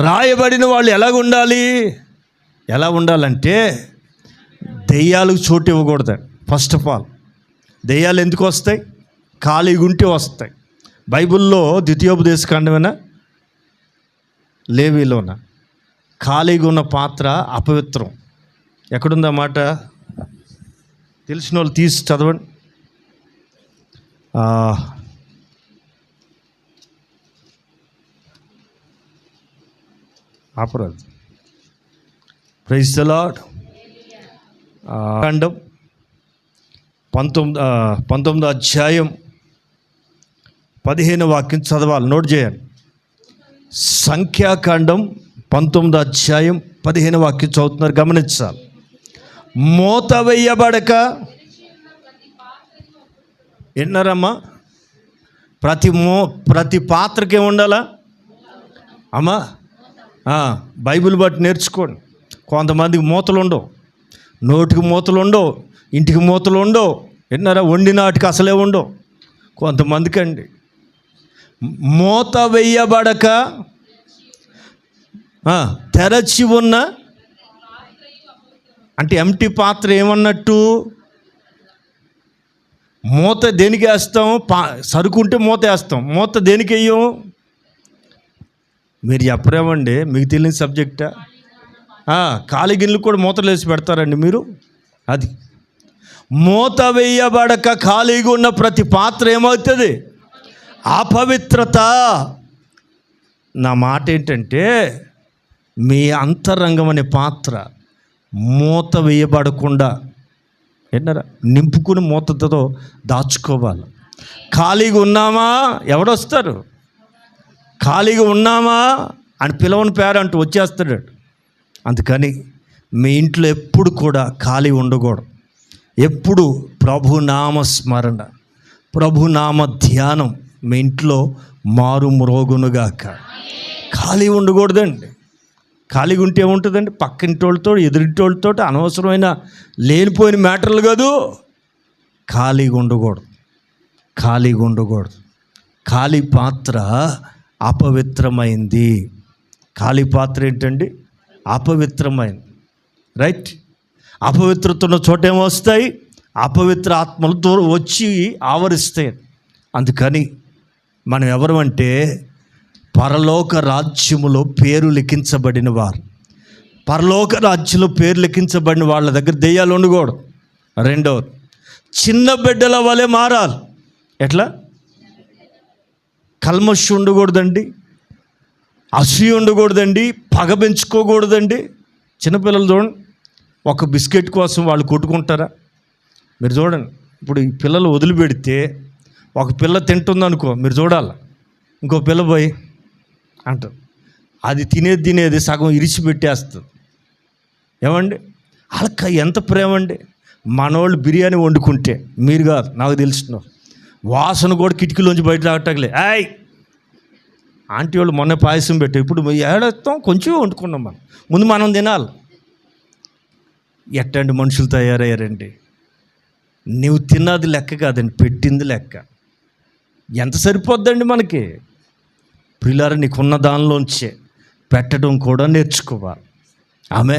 రాయబడిన వాళ్ళు ఎలాగుండాలి? ఎలా ఉండాలంటే దెయ్యాలకు చోటు ఇవ్వకూడదు. ఫస్ట్ ఆఫ్ ఆల్, దెయ్యాలు ఎందుకు వస్తాయి? ఖాళీగా ఉంటే వస్తాయి. బైబిల్లో ద్వితీయోపదేశకాండమేనా లేవీలోన ఖాళీగా ఉన్న పాత్ర అపవిత్రం. ఎక్కడుందా మాట? తెలిసిన వాళ్ళు తీసి చదవండి. అపరాధం. Praise the Lord. కాండం 19వ అధ్యాయం 15వ వాక్యం చదవాలి, నోట్ చేయండి. సంఖ్యాకాండం 19వ అధ్యాయం 15వ వాక్యం చదువుతున్నారు, గమనించాలి. మూత వేయబడక, విన్నారమ్మా? ప్రతి పాత్రకి ఉండాలా అమ్మా? బైబిల్ బట్టి నేర్చుకోండి. కొంతమందికి మూతలు ఉండవు, నోటికి మూతలు ఉండవు, ఇంటికి మూతలు ఉండవు. విన్నారా? వండినాటికి అసలే ఉండవు కొంతమందికి అండి. మూత వేయబడక తెరచి ఉన్న, అంటే ఎంటీ పాత్ర ఏమన్నట్టు? మూత దేనికి వేస్తాం? సరుకుంటే మూత వేస్తాం. మూత దేనికి వేయం? మీరు చెప్పరేమండి, మీకు తెలియని సబ్జెక్టా? ఖాళీ గిన్నెలు కూడా మూతలు వేసి పెడతారండి మీరు. అది మూత వేయబడక ఖాళీగా ఉన్న ప్రతి పాత్ర ఏమవుతుంది? అపవిత్రత. నా మాట ఏంటంటే, మీ అంతరంగం అనే పాత్ర మూత వేయబడకుండా ఏంటారా నింపుకుని మూతతో దాచుకోవాలి. ఖాళీగా ఉన్నామా? ఎవడొస్తారు? ఖాళీగా ఉన్నామా అని పిలవని పేరంటూ వచ్చేస్తాడు. అందుకని మీ ఇంట్లో ఎప్పుడు కూడా ఖాళీ ఉండకూడదు. ఎప్పుడు ప్రభునామ స్మరణ, ప్రభునామ ధ్యానం మీ ఇంట్లో మారు మ్రోగునుగాక. ఖాళీ ఉండకూడదండి. ఖాళీగా ఉంటే ఏముంటుందండి? పక్కింటి వాళ్ళతో, ఎదురింటి వాళ్ళతో అనవసరమైన లేనిపోయిన మ్యాటర్లు కాదు. ఖాళీగా ఉండకూడదు, ఖాళీగా ఉండకూడదు. ఖాళీ పాత్ర అపవిత్రమైంది. ఖాళీ పాత్ర ఏంటండి? అపవిత్రమైంది. రైట్? అపవిత్రత ఉన్న చోట ఏమొస్తాయి? అపవిత్ర ఆత్మలతో వచ్చి ఆవరిస్తాయి. అందుకని మనం ఎవరు అంటే, పరలోక రాజ్యములో పేరు లిఖించబడిన వారు, పరలోక రాజ్యంలో పేరు లెక్కించబడిన వాళ్ళ దగ్గర దెయ్యాలు ఉండకూడదు. రెండవది, చిన్న బిడ్డల వలె మారాలి. ఎట్లా? కల్మషం ఉండకూడదండి, అసూయ ఉండకూడదండి, పగ పెంచుకోకూడదండి. చిన్నపిల్లలు చూడండి, ఒక బిస్కెట్ కోసం వాళ్ళు కొట్టుకుంటారా? మీరు చూడండి, ఇప్పుడు ఈ పిల్లలు వదిలిపెడితే ఒక పిల్ల తింటుందనుకో, మీరు చూడాలి, ఇంకో పిల్ల పోయి అంటారు, అది తినేది సగం ఇరిచిపెట్టేస్తుంది. ఏమండి, వాళ్ళకి ఎంత ప్రేమ అండి. మనోళ్ళు బిర్యానీ వండుకుంటే, మీరు కాదు, నాకు తెలుసున్నారు, వాసన కూడా కిటికీలోంచి బయట రావట్లే. ఆంటీ వాళ్ళు మొన్న పాయసం పెట్టారు, ఇప్పుడు ఏడతాం, కొంచెం వండుకున్నాం, ముందు మనం తినాలి. ఎట్టండి మనుషులు తయారయ్యారండి. నువ్వు తిన్నది లెక్క కాదండి, పెట్టింది లెక్క. ఎంత సరిపోద్దండి మనకి? ప్రియులారా, నీకున్న దానిలోంచే పెట్టడం కూడా నేర్చుకోవాలి. ఆమె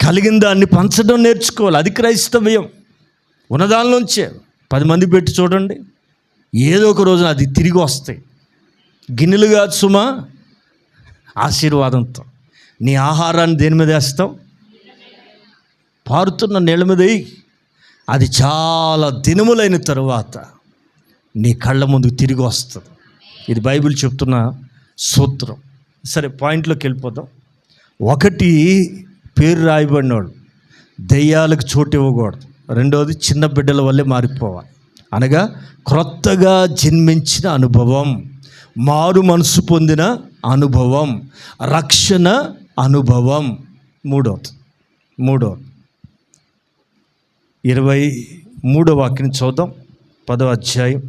కలిగిన దాన్ని పంచడం నేర్చుకోవాలి. అది క్రైస్తవ్యం. ఉన్నదానిలోంచే 10 మంది పెట్టి చూడండి, ఏదో ఒక రోజున అది తిరిగి వస్తాయి. గిన్నెలు కాదు సుమా, ఆశీర్వాదంతో. నీ ఆహారాన్ని దేని మీద వేస్తావు? పారుతున్న నీళ్ళ మీద వేయి. అది చాలా దినములైన తరువాత నీ కళ్ళ ముందుకు తిరిగి వస్తుంది. ఇది బైబిల్ చెప్తున్న సూత్రం. సరే, పాయింట్లోకి వెళ్ళిపోదాం. 1, పేరు రాయబడినోడు దెయ్యాలకు చోటు ఇవ్వకూడదు. రెండవది, చిన్న బిడ్డల వల్లే మారిపోవాలి, అనగా క్రొత్తగా జన్మించిన అనుభవం, మారు మనసు పొందిన అనుభవం, రక్షణ అనుభవం. మూడవది 23వ వాక్యం చూద్దాం, 10వ అధ్యాయం.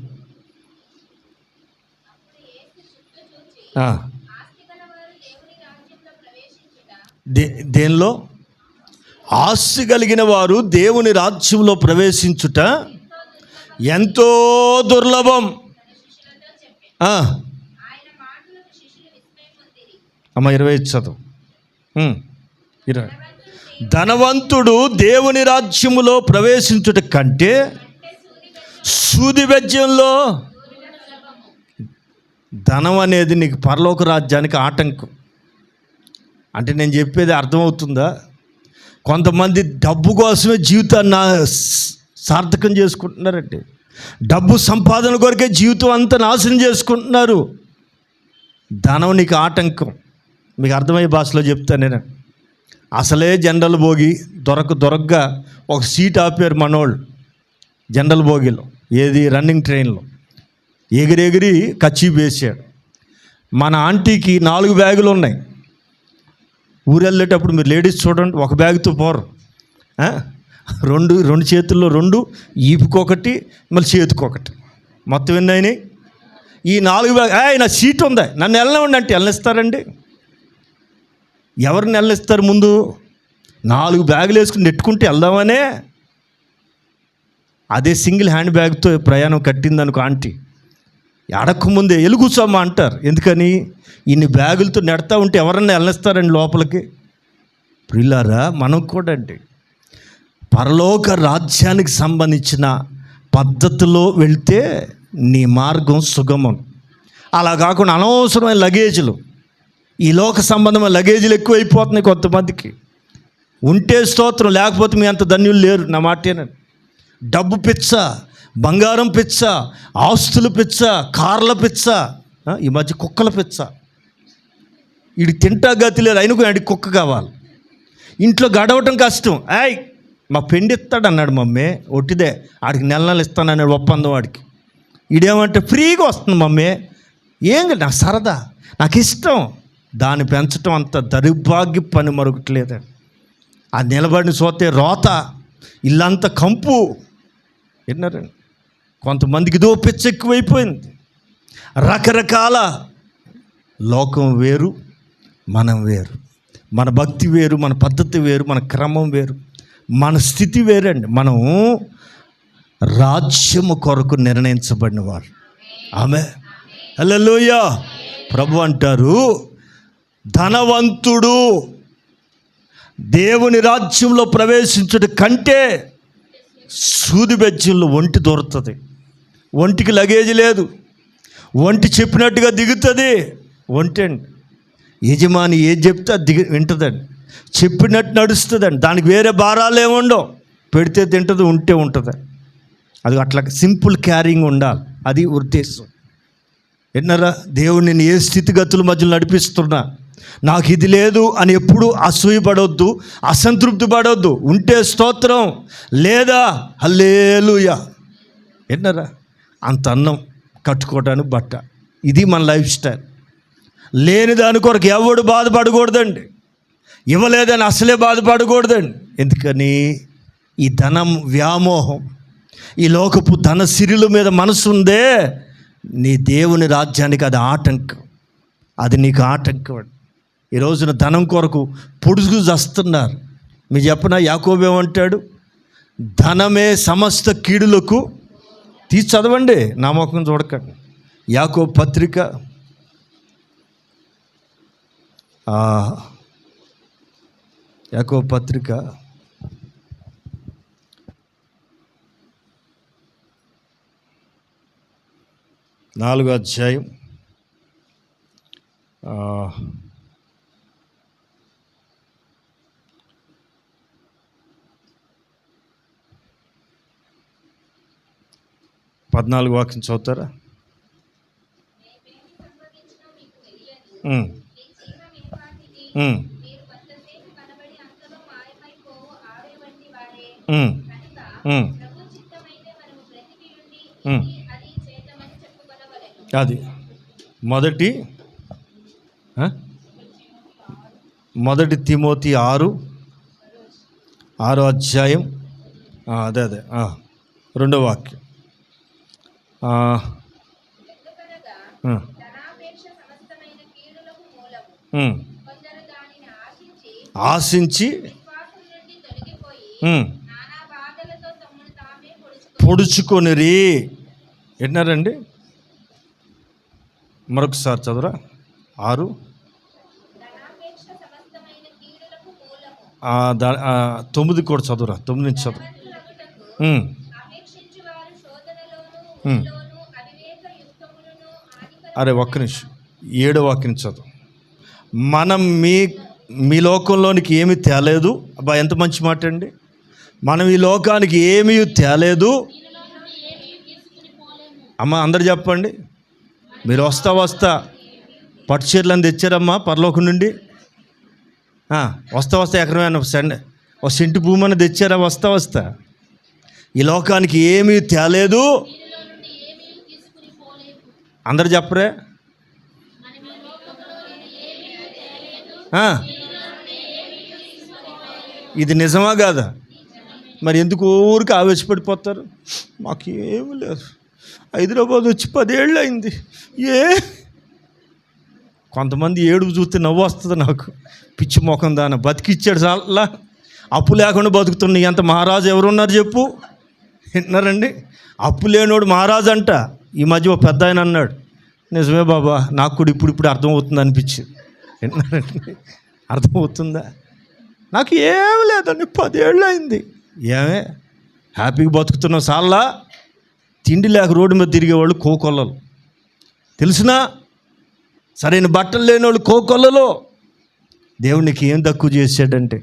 దేనిలో? ఆస్తి కలిగిన వారు దేవుని రాజ్యంలో ప్రవేశించుట ఎంతో దుర్లభం. అమ్మ 25 చదువు. 20. ధనవంతుడు దేవుని రాజ్యములో ప్రవేశించుట కంటే సూది బెజ్యంలో. ధనం అనేది నీకు పరలోక రాజ్యానికి ఆటంకం. అంటే నేను చెప్పేది అర్థమవుతుందా? కొంతమంది డబ్బు కోసమే జీవితాన్ని సార్థకం చేసుకుంటున్నారండి. డబ్బు సంపాదన కొరకే జీవితం అంతా నాశనం చేసుకుంటున్నారు. ధనం నీకు ఆటంకం. మీకు అర్థమయ్యే భాషలో చెప్తాను నేను. అసలే జనరల్ భోగి దొరకగా ఒక సీట్ ఆపారు మనోళ్ళు జనరల్ భోగిలో, ఏది రన్నింగ్ ట్రైన్లో. ఎగిరెగిరి కచ్చి వేసాడు. మన ఆంటీకి 4 బ్యాగులు ఉన్నాయి. ఊరు వెళ్ళేటప్పుడు మీరు లేడీస్ చూడండి, ఒక బ్యాగ్తో పోరు. రెండు చేతుల్లో 2, ఈపుకొకటి, మళ్ళీ చేతికొకటి, మొత్తం ఎన్ని అయినాయి? ఈ 4 బ్యాగ్. నా సీట్ ఉంది, నన్ను వెళ్ళనివ్వండి అంటే వెళ్ళనిస్తారండి? ఎవరిని వెళ్ళనిస్తారు? ముందు 4 బ్యాగులు వేసుకుని నెట్టుకుంటే వెళ్దామనే. అదే సింగిల్ హ్యాండ్ బ్యాగ్తో ప్రయాణం కట్టిందనుకో ఆంటీ, అడక్కముందే ఎలుగుసమ్మా అంటారు. ఎందుకని? ఇన్ని బ్యాగులతో నెడతా ఉంటే ఎవరన్నా వెళ్ళనిస్తారండి లోపలికి? ప్రియులారా, మనం కూడా అండి పరలోక రాజ్యానికి సంబంధించిన పద్ధతిలో వెళ్తే నీ మార్గం సుగమం. అలా కాకుండా అనవసరమైన లగేజీలు, ఈ లోక సంబంధమైన లగేజీలు ఎక్కువైపోతున్నాయి కొంతమందికి. ఉంటే స్తోత్రం, లేకపోతే మీ అంత ధన్యులు లేరు. నా మాటేనండి. డబ్బు పిచ్చ, బంగారం పిచ్చ, ఆస్తులు పిచ్చ, కార్ల పిచ్చ, ఈ మధ్య కుక్కల పిచ్చ. వీడి తింటా గతి లేదు, అయినా ఆడికి కుక్క కావాలి. ఇంట్లో గడవటం కష్టం. మా పెండి ఇస్తాడు అన్నాడు మమ్మీ, ఒట్టిదే, ఆడికి నెల ఇస్తానన్నాడు ఒప్పందం వాడికి. ఈడేమంటే ఫ్రీగా వస్తుంది మమ్మీ, ఏం నాకు సరదా, నాకు ఇష్టం. దాన్ని పెంచడం అంత దౌర్భాగ్య పని మరొకట్లేదండి. ఆ నిలబడిన సోతే రోత, ఇల్లంతా కంపు. విన్నారండి? కొంతమందికి ఇదో పిచ్చ ఎక్కువైపోయింది. రకరకాల లోకం వేరు, మనం వేరు, మన భక్తి వేరు, మన పద్ధతి వేరు, మన క్రమం వేరు, మన స్థితి వేరండి. మనం రాజ్యము కొరకు నిర్ణయించబడిన వారు. ఆమె హల్లెలూయా. ప్రభు అంటారు, ధనవంతుడు దేవుని రాజ్యంలో ప్రవేశించుట కంటే సూది బెజ్యంలో ఒంటి దొరుకుతుంది. ఒంటికి లగేజ్ లేదు, ఒంటి చెప్పినట్టుగా దిగుతుంది. ఒంటి అండి, యజమాని ఏది చెప్తే అది వింటుందండి. చెప్పినట్టు నడుస్తుందండి. దానికి వేరే భారాలు ఏముండవు. పెడితే తింటుంది, ఉంటే ఉంటుంది. అది అట్లా సింపుల్ క్యారింగ్ ఉండాలి, అది ఉద్దేశం. విన్నారా? దేవుడు నేను ఏ స్థితిగతుల మధ్యలో నడిపిస్తున్నా, నాకు ఇది లేదు అని ఎప్పుడు అసూయపడవద్దు, అసంతృప్తి పడవద్దు. ఉంటే స్తోత్రం, లేదా హల్లెలూయా. విన్నారా? అంత అన్నం, కట్టుకోవడానికి బట్ట, ఇది మన లైఫ్ స్టైల్. లేని దాని కొరకు ఎవడు బాధపడకూడదండి. ఇవ్వలేదని అసలే బాధపడకూడదండి. ఎందుకని? ఈ ధనం వ్యామోహం, ఈ లోకపు ధన సిరుల మీద మనసు ఉందే, నీ దేవుని రాజ్యానికి అది ఆటంకం. అది నీకు ఆటంకం. ఈ రోజున ధనం కొరకు పొడుగు చేస్తున్నారు. మీరు చెప్పిన యాకోబు ఏమంటాడు? ధనమే సమస్త కీడులకు తీసి చదవండి, నా ముఖం చూడకండి. యాకోబు పత్రిక 4వ అధ్యాయం 14 వాక్యం చదువుతారా? అది మొదటి తిమోతి 6వ అధ్యాయం, అదే 2వ వాక్యం. ఆశించి పొడుచుకొనిరి. విన్నారండి? మరొకసారి చదువురా. 6 9 కూడా చదువురా. 9 నుంచి చదువు. అరే ఒక్క నిమిషం, 7వ వాక్యం చదువు. మనం మీ లోకంలోనికి ఏమీ తేలేదు. అబ్బా, ఎంత మంచి మాట అండి. మనం ఈ లోకానికి ఏమీ తేలేదు. అమ్మ అందరు చెప్పండి. మీరు వస్తా పట్టు చీరలను తెచ్చారమ్మా పరలోకం నుండి. వస్తా ఎకరమైనా ఒక సెంటు భూమి అని తెచ్చారా? వస్తా ఈ లోకానికి ఏమీ తేలేదు. అందరు చెప్పరే? ఇది నిజమా కాదా? మరి ఎందుకు ఊరికి ఆవేశపడిపోతారు? మాకేమీ లేదు, హైదరాబాద్ వచ్చి 10 ఏళ్ళు అయింది. కొంతమంది ఏడుపు చూస్తే నవ్వు వస్తుంది నాకు. పిచ్చి మొఖం దాన బతికిచ్చాడు చాలా, అప్పు లేకుండా బతుకుతున్నా. ఎంత మహారాజు ఎవరున్నారు చెప్పు? విన్నారండి? అప్పు లేనోడు మహారాజు అంట. ఈ మధ్య ఒక పెద్ద ఆయన అన్నాడు, నిజమే బాబా, నాకు కూడా ఇప్పుడు అర్థమవుతుంది అనిపించింది. విన్నారండి? అర్థమవుతుందా? నాకు ఏమి లేదండి, 10 ఏళ్ళు అయింది. ఏమే హ్యాపీగా బతుకుతున్నావు సార్లా? తిండి లేక రోడ్డు మీద తిరిగేవాళ్ళు కోకొల్లలు తెలిసినా, సరైన బట్టలు లేనివాళ్ళు కోకొల్లలో. దేవునికి ఏం తక్కువ చేశాడంటే,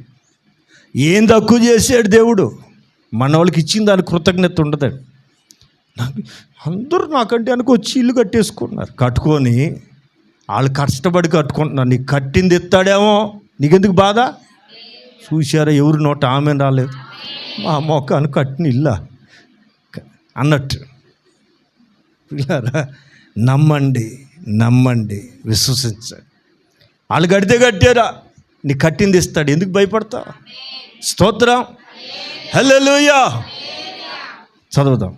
ఏం తక్కువ చేశాడు దేవుడు? మన వాళ్ళకి ఇచ్చిన దానికి కృతజ్ఞత ఉండదండి. అందరూ నాకంటే వచ్చి ఇల్లు కట్టేసుకున్నారు. కట్టుకొని వాళ్ళు కష్టపడి కట్టుకుంటున్నారు. నీకు కట్టింది ఎత్తాడేమో, నీకెందుకు బాధ? చూశారా ఎవరు నోట ఆమె రాలేదు, మా మొక్కను కట్టిన ఇల్లా అన్నట్టు. పిల్లారా, నమ్మండి, విశ్వసించండి. వాళ్ళు కడితే కట్టారా, నీకు కట్టింది ఇస్తాడు. ఎందుకు భయపడతావు? స్తోత్రం, హల్లెలూయా. చదువుదాం.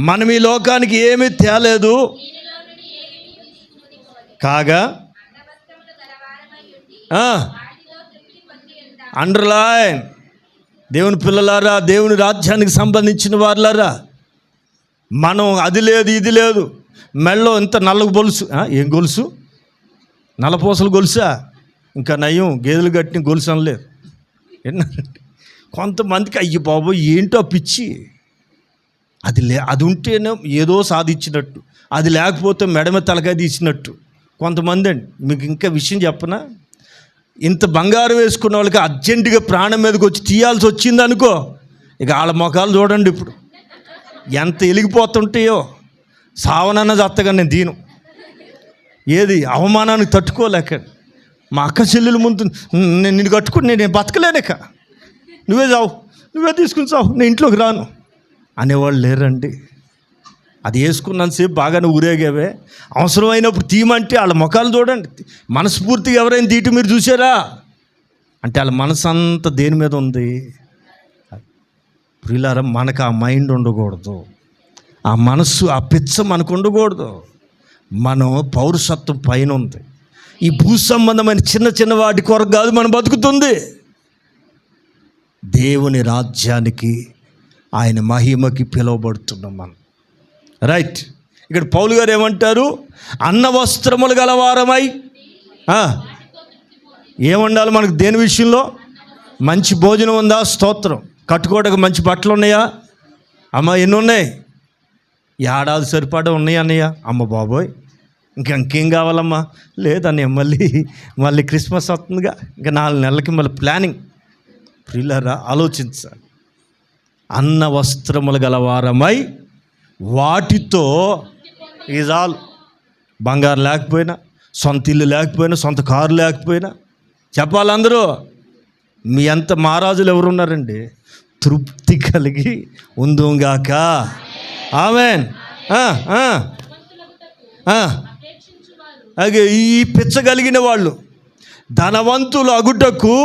మనం ఈ లోకానికి ఏమీ తేలేదు కాగా, అండర్లైన్, దేవుని పిల్లలారా, దేవుని రాజ్యానికి సంబంధించిన వారులారా, మనం అది లేదు ఇది లేదు, మెళ్ళో ఇంత నల్ల గొలుసు. ఏం గొలుసు? నల్లపూసలు గొలుసా? ఇంకా నయం, గేదెలు కట్టిన గొలుసు అనలేదు. విన్నారండి? కొంతమందికి అయ్యి బాబు ఏంటో పిచ్చి. అది ఉంటేనే ఏదో సాధించినట్టు, అది లేకపోతే మెడమ తలకాయ తీసినట్టు. కొంతమంది అండి, మీకు ఇంకా విషయం చెప్పనా? ఇంత బంగారం వేసుకున్న వాళ్ళకి అర్జెంటుగా ప్రాణం మీదకి వచ్చి తీయాల్సి వచ్చింది అనుకో, ఇక వాళ్ళ ముఖాలు చూడండి ఇప్పుడు ఎంత వెలిగిపోతుంటాయో. సావనన్న చత్తగా నేను దీను ఏది అవమానానికి తట్టుకోలేక, మా అక్క చెల్లెల ముందు నేను నిన్ను కట్టుకుని నేను బతకలేనిక, నువ్వే చావు, నువ్వే తీసుకుని చావు, నేను ఇంట్లోకి రాను అనేవాళ్ళు లేరండి. అది వేసుకున్నంతసేపు బాగానే ఊరేగావే, అవసరమైనప్పుడు తీయమంటే వాళ్ళ ముఖాలు చూడండి. మనస్ఫూర్తిగా ఎవరైనా తీయటం మీరు చూసారా అంటే వాళ్ళ మనసు అంతా దేని మీద ఉంది? ప్రియులారా, మనకు ఆ మైండ్ ఉండకూడదు, ఆ మనస్సు, ఆ పిచ్చ మనకు ఉండకూడదు. మనం పౌరుషత్వం పైన ఉంది. ఈ భూ సంబంధమైన చిన్న చిన్న వాటి కొరకు కాదు మనం బతుకుతుంది. దేవుని రాజ్యానికి, ఆయన మహిమకి పిలువబడుతున్నాం మనం. రైట్. ఇక్కడ పౌలు గారు ఏమంటారు? అన్న వస్త్రములు గలవారమై. ఏముండాలి మనకు దేని విషయంలో? మంచి భోజనం ఉందా? స్తోత్రం. కట్టుకోవడానికి మంచి బట్టలు ఉన్నాయా? అమ్మ ఎన్ని ఉన్నాయి? ఏడాది సరిపడా ఉన్నాయి అన్నయ్య. అమ్మ బాబోయ్ ఇంకేం కావాలమ్మా? లేదన్నయ్య, మళ్ళీ క్రిస్మస్ వస్తుందిగా, ఇంకా 4 నెలలకి మళ్ళీ ప్లానింగ్. ప్రియులారా, ఆలోచించాలి. అన్న వస్త్రములు గలవారమై వాటితో ఇదాలు. బంగారు లేకపోయినా, సొంత ఇల్లు లేకపోయినా, సొంత కారు లేకపోయినా చెప్పాలి అందరూ. మీ అంత మహారాజులు ఎవరున్నారండి? తృప్తి కలిగి ఉందుగాక. ఆమేన్. అలాగే ఈ పిచ్చగలిగిన వాళ్ళు ధనవంతులు అగుటకు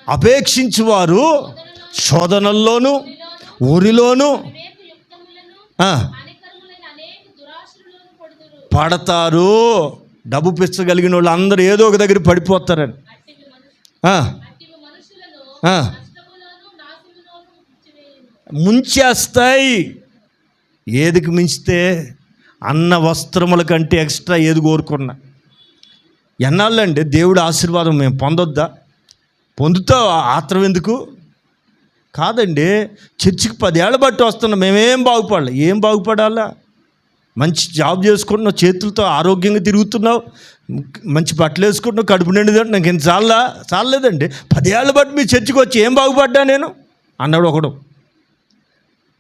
అపేక్షించువారు శోధనల్లోనూ ఊరిలోనూ పడతారు. డబ్బు పిచ్చగలిగిన వాళ్ళు అందరూ ఏదో ఒక దగ్గర పడిపోతారని. ముంచేస్తాయి. ఏదికి మించితే అన్న వస్త్రముల కంటే ఎక్స్ట్రా ఏది కోరుకున్నా. ఎన్నాళ్ళండి దేవుడు ఆశీర్వాదం మేము పొందొద్దా? పొందుతావు. ఆత్రం ఎందుకు? కాదండి, చర్చికి 10 ఏళ్ళ బట్టి వస్తున్నాం, మేమేం బాగుపడాలి? ఏం బాగుపడాలా? మంచి జాబ్ చేసుకుంటున్నావు, చేతులతో ఆరోగ్యంగా తిరుగుతున్నావు, మంచి బట్టలు వేసుకుంటున్నావు, కడుపు నిండుదంటే నాకు ఇంత చాలలేదండి. 10 ఏళ్ళ బట్టి మీ చర్చికి వచ్చి ఏం బాగుపడ్డా నేను అన్నాడు ఒకడు.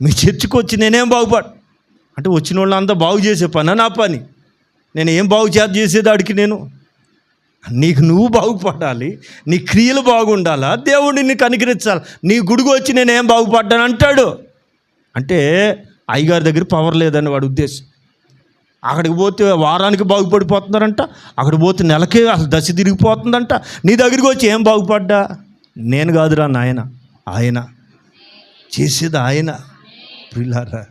మీ చర్చికి వచ్చి నేనేం బాగుపడ్డా అంటే, వచ్చిన వాళ్ళంతా బాగు చేసే పని నా పని. నేను ఏం బాగు చేసేది అడిగి నేను? నీకు నువ్వు బాగుపడాలి, నీ క్రియలు బాగుండాలా, దేవుడిని నీకు అనుగ్రహించాలి. నీ గుడికి వచ్చి నేనేం బాగుపడ్డాను అంటాడు. అంటే అయ్యగారి దగ్గర పవర్ లేదని వాడి ఉద్దేశం. అక్కడికి పోతే వారానికి బాగుపడిపోతున్నారంట, అక్కడికి పోతే నెలకే అసలు దశ తిరిగిపోతుందంట. నీ దగ్గరికి వచ్చి ఏం బాగుపడ్డా? నేను కాదురా నాయన, ఆయన చేసేది ఆయన. ప్రియులారా,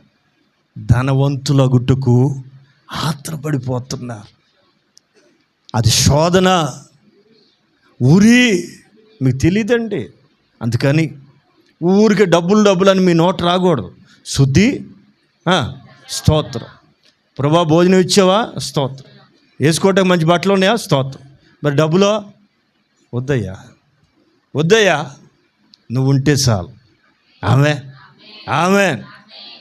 ధనవంతుల గుట్టుకు ఆత్రపడిపోతున్నారు. అది శోధన, ఊరి మీకు తెలియదండి. అందుకని ఊరికి డబ్బులు అని మీ నోట రాకూడదు. శుద్ధి, స్తోత్రం. ప్రభా భోజనం ఇచ్చావా? స్తోత్రం. వేసుకోవటానికి మంచి బట్టలు ఉన్నాయా? స్తోత్రం. మరి డబ్బులో? వద్దయ్యా, నువ్వు ఉంటే చాలు. ఆమె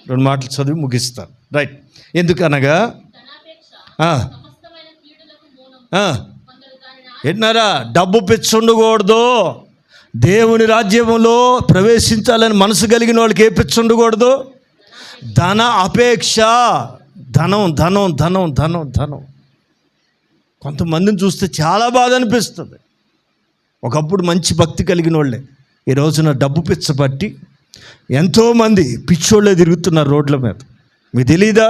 2 మాటలు చదివి ముగిస్తాను. రైట్. ఎందుకనగా ఏంటన్నారా? డబ్బు పిచ్చి ఉండకూడదు. దేవుని రాజ్యంలో ప్రవేశించాలని మనసు కలిగిన వాళ్ళకి ఏ పిచ్చి ఉండకూడదు? ధన అపేక్ష. ధనం. కొంతమందిని చూస్తే చాలా బాధ అనిపిస్తుంది. ఒకప్పుడు మంచి భక్తి కలిగిన వాళ్ళే ఈ రోజున డబ్బు పిచ్చ పట్టి ఎంతోమంది పిచ్చోళ్ళే తిరుగుతున్నారు రోడ్ల మీద. మీకు తెలీదా?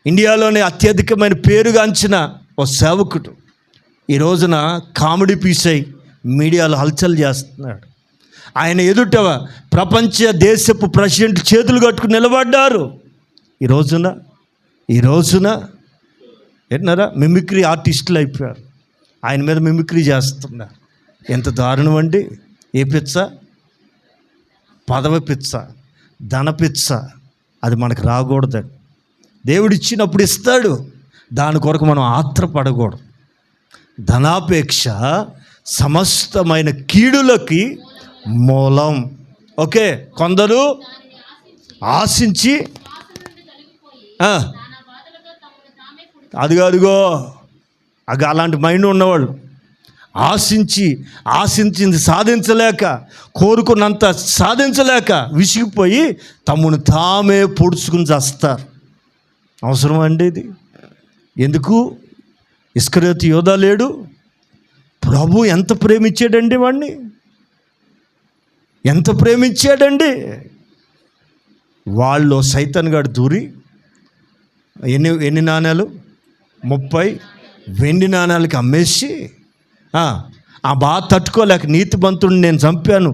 ఇండియాలోనే అత్యధికమైన పేరుగాంచిన ఓ సేవకుడు ఈ రోజున కామెడీ పీస్ అయి మీడియాలో హల్చల్ చేస్తున్నాడు. ఆయన ఎదుట ప్రపంచ దేశపు ప్రెసిడెంట్ చేతులు కట్టుకుని నిలబడ్డారు. ఈ రోజున ఏంటన్నారా? మిమిక్రీ ఆర్టిస్టులు అయిపోయారు. ఆయన మీద మిమిక్రీ చేస్తున్నారు. ఎంత దారుణం అండి! ఏ పిచ్చ? పదవి పిచ్చ, ధన పిచ్చ. అది మనకు రాకూడదండి. దేవుడిచ్చినప్పుడు ఇస్తాడు, దాని కొరకు మనం ఆత్రపడకూడదు. ధనాపేక్ష సమస్తమైన కీడులకి మూలం. ఓకే, కొందరు ఆశించి అదిగో అలాంటి మైండ్ ఉన్నవాళ్ళు ఆశించింది సాధించలేక, కోరుకున్నంత సాధించలేక విసిగిపోయి తమను తామే పొడుచుకుని చేస్తారు. అవసరం అండి ఇది? ఎందుకు? ఇస్కరియోతు యోధా లేడు? ప్రభు ఎంత ప్రేమించాడండి వాడిని, ఎంత ప్రేమించాడండి. వాళ్ళు సైతాన్ గాడు దూరి ఎన్ని నాణ్యాలు, 30 వెండి నాణ్యాలకి అమ్మేసి ఆ బాధ తట్టుకోలేక నీతిమంతుడిని నేను చంపాను,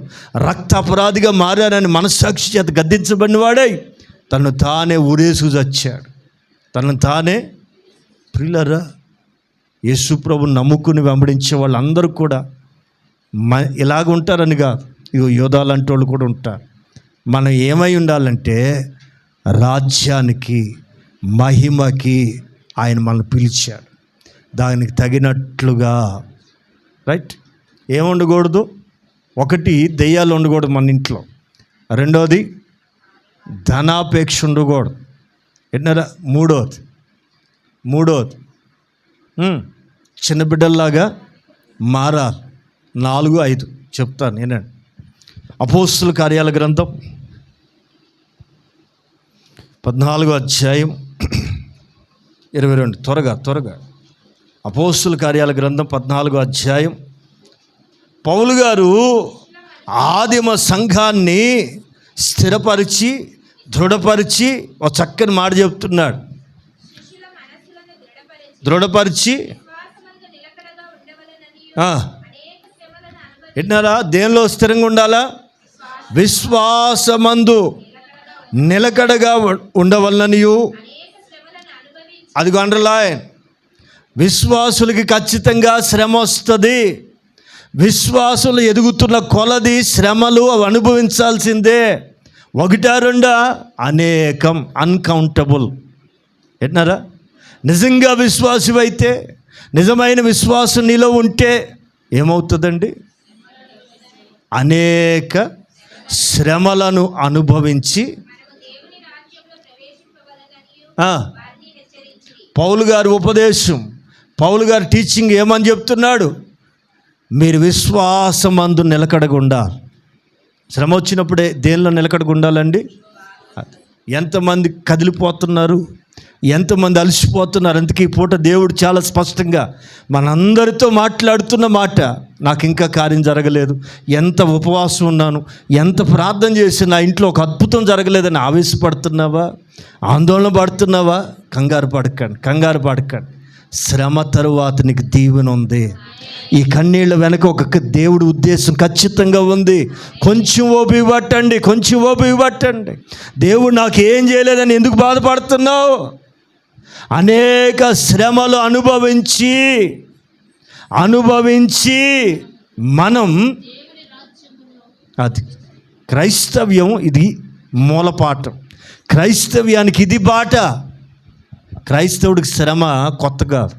రక్త అపరాధిగా మారానని మనస్సాక్షి చేత గద్దించబడిన వాడై తను తానే ఊరేసుకు చచ్చాడు. తను తానే. ప్రియులారా, యేసు ప్రభుని నమ్ముకుని వెంబడించే వాళ్ళందరూ కూడా ఇలాగ ఉంటారని కాదు. ఇగో యోధాలంటే వాళ్ళు కూడా ఉంటారు. మనం ఏమై ఉండాలంటే రాజ్యానికి, మహిమకి ఆయన మనల్ని పిలిచాడు. దానికి తగినట్లుగా, రైట్? ఏముండకూడదు? ఒకటి, దెయ్యాలు ఉండకూడదు మన ఇంట్లో. రెండోది, ధనాపేక్ష ఉండకూడదు. ఎన్నరా? మూడోది చిన్న బిడ్డల్లాగా మారాలి. 4, 5 చెప్తాను నేనండి. అపోస్తుల కార్యాల గ్రంథం 14వ అధ్యాయం 22. త్వరగా అపోస్తుల కార్యాల గ్రంథం 14వ అధ్యాయం. పౌలు గారు ఆదిమ సంఘాన్ని స్థిరపరిచి, దృఢపరిచి ఒక చక్కని మాట చెప్తున్నాడు. దృఢపరిచి విన్నారా? దేనిలో స్థిరంగా ఉండాలా? విశ్వాసమందు నిలకడగా ఉండవలననియు. అదిగో అండర్లైన్. విశ్వాసులకి ఖచ్చితంగా శ్రమ వస్తుంది. విశ్వాసులు ఎదుగుతున్న కొలది శ్రమలు అవి అనుభవించాల్సిందే. 1, 2 అనేకం, అన్కౌంటబుల్. విన్నారా? నిజంగా విశ్వాసమైతే, నిజమైన విశ్వాసం నీలో ఉంటే ఏమవుతుందండి? అనేక శ్రమలను అనుభవించి. పౌలు గారి ఉపదేశం, పౌలు గారి టీచింగ్ ఏమని చెప్తున్నాడు? మీరు విశ్వాసమందు నిలకడగా ఉండాలి. శ్రమ వచ్చినప్పుడే దేనిలో నిలకడగా ఉండాలండి? ఎంతమంది కదిలిపోతున్నారు, ఎంతమంది అలసిపోతున్నారు. అందుకే ఈ పూట దేవుడు చాలా స్పష్టంగా మనందరితో మాట్లాడుతున్న మాట, నాకు ఇంకా కార్యం జరగలేదు, ఎంత ఉపవాసం ఉన్నాను, ఎంత ప్రార్థన చేసి నా ఇంట్లో ఒక అద్భుతం జరగలేదని ఆవేశపడుతున్నావా? ఆందోళన పడుతున్నావా? కంగారు పడకండి. శ్రమ తరువాత నీకు దీవెన ఉంది. ఈ కన్నీళ్ళ వెనక ఒక దేవుడి ఉద్దేశం ఖచ్చితంగా ఉంది. కొంచెం ఓపిక పట్టండి. దేవుడు నాకు ఏం చేయలేదని ఎందుకు బాధపడుతున్నావు? అనేక శ్రమలు అనుభవించి మనం, అది క్రైస్తవ్యం, ఇది మూలపాఠం. క్రైస్తవ్యానికి ఇది బాట. క్రైస్తవుడికి శ్రమ కొత్త కాదు,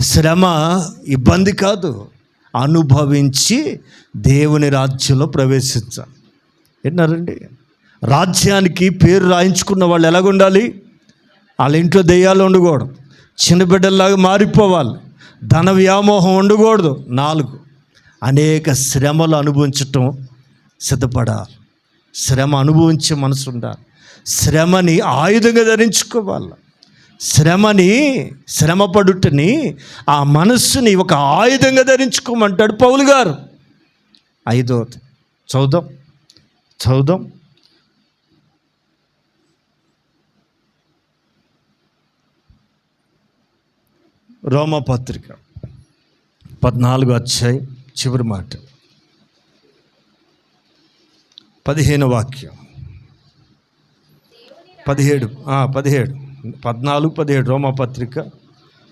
శ్రమ ఇబ్బంది కాదు. అనుభవించి దేవుని రాజ్యంలో ప్రవేశించాలి. విన్నారండి? రాజ్యానికి పేరు రాయించుకున్న వాళ్ళు ఎలాగుండాలి? వాళ్ళ ఇంట్లో దెయ్యాలు ఉండకూడదు, చిన్న బిడ్డల్లాగా మారిపోవాలి, ధన వ్యామోహం ఉండకూడదు. 4, అనేక శ్రమలు అనుభవించటం సిద్ధపడాలి. శ్రమ అనుభవించే మనసు ఉండాలి. శ్రమని ఆయుధంగా ధరించుకోవాలి. శ్రమపడుటని, ఆ మనస్సుని ఒక ఆయుధంగా ధరించుకోమంటాడు పౌలు గారు. 5వది చదువుదాం. రోమపత్రిక 14వ అధ్యాయం చివరి మాట, 15వ వాక్యం. 17 14, 17 రోమపత్రిక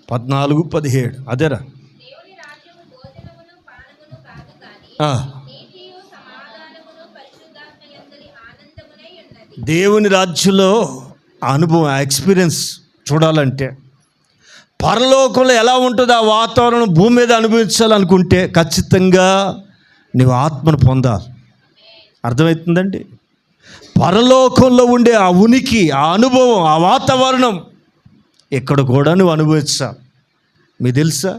14, 17. అదేరా? దేవుని రాజ్యంలో అనుభవం, ఎక్స్పీరియన్స్ చూడాలంటే, పరలోకంలో ఎలా ఉంటుందో ఆ వాతావరణం భూమి మీద అనుభవించాలనుకుంటే ఖచ్చితంగా నీవు ఆత్మను పొందాలి. అర్థమవుతుందండి? పరలోకంలో ఉండే ఆ ఉనికి, ఆ అనుభవం, ఆ వాతావరణం ఇక్కడ కూడా నువ్వు అనుభవించాలి. మీకు తెలుసా?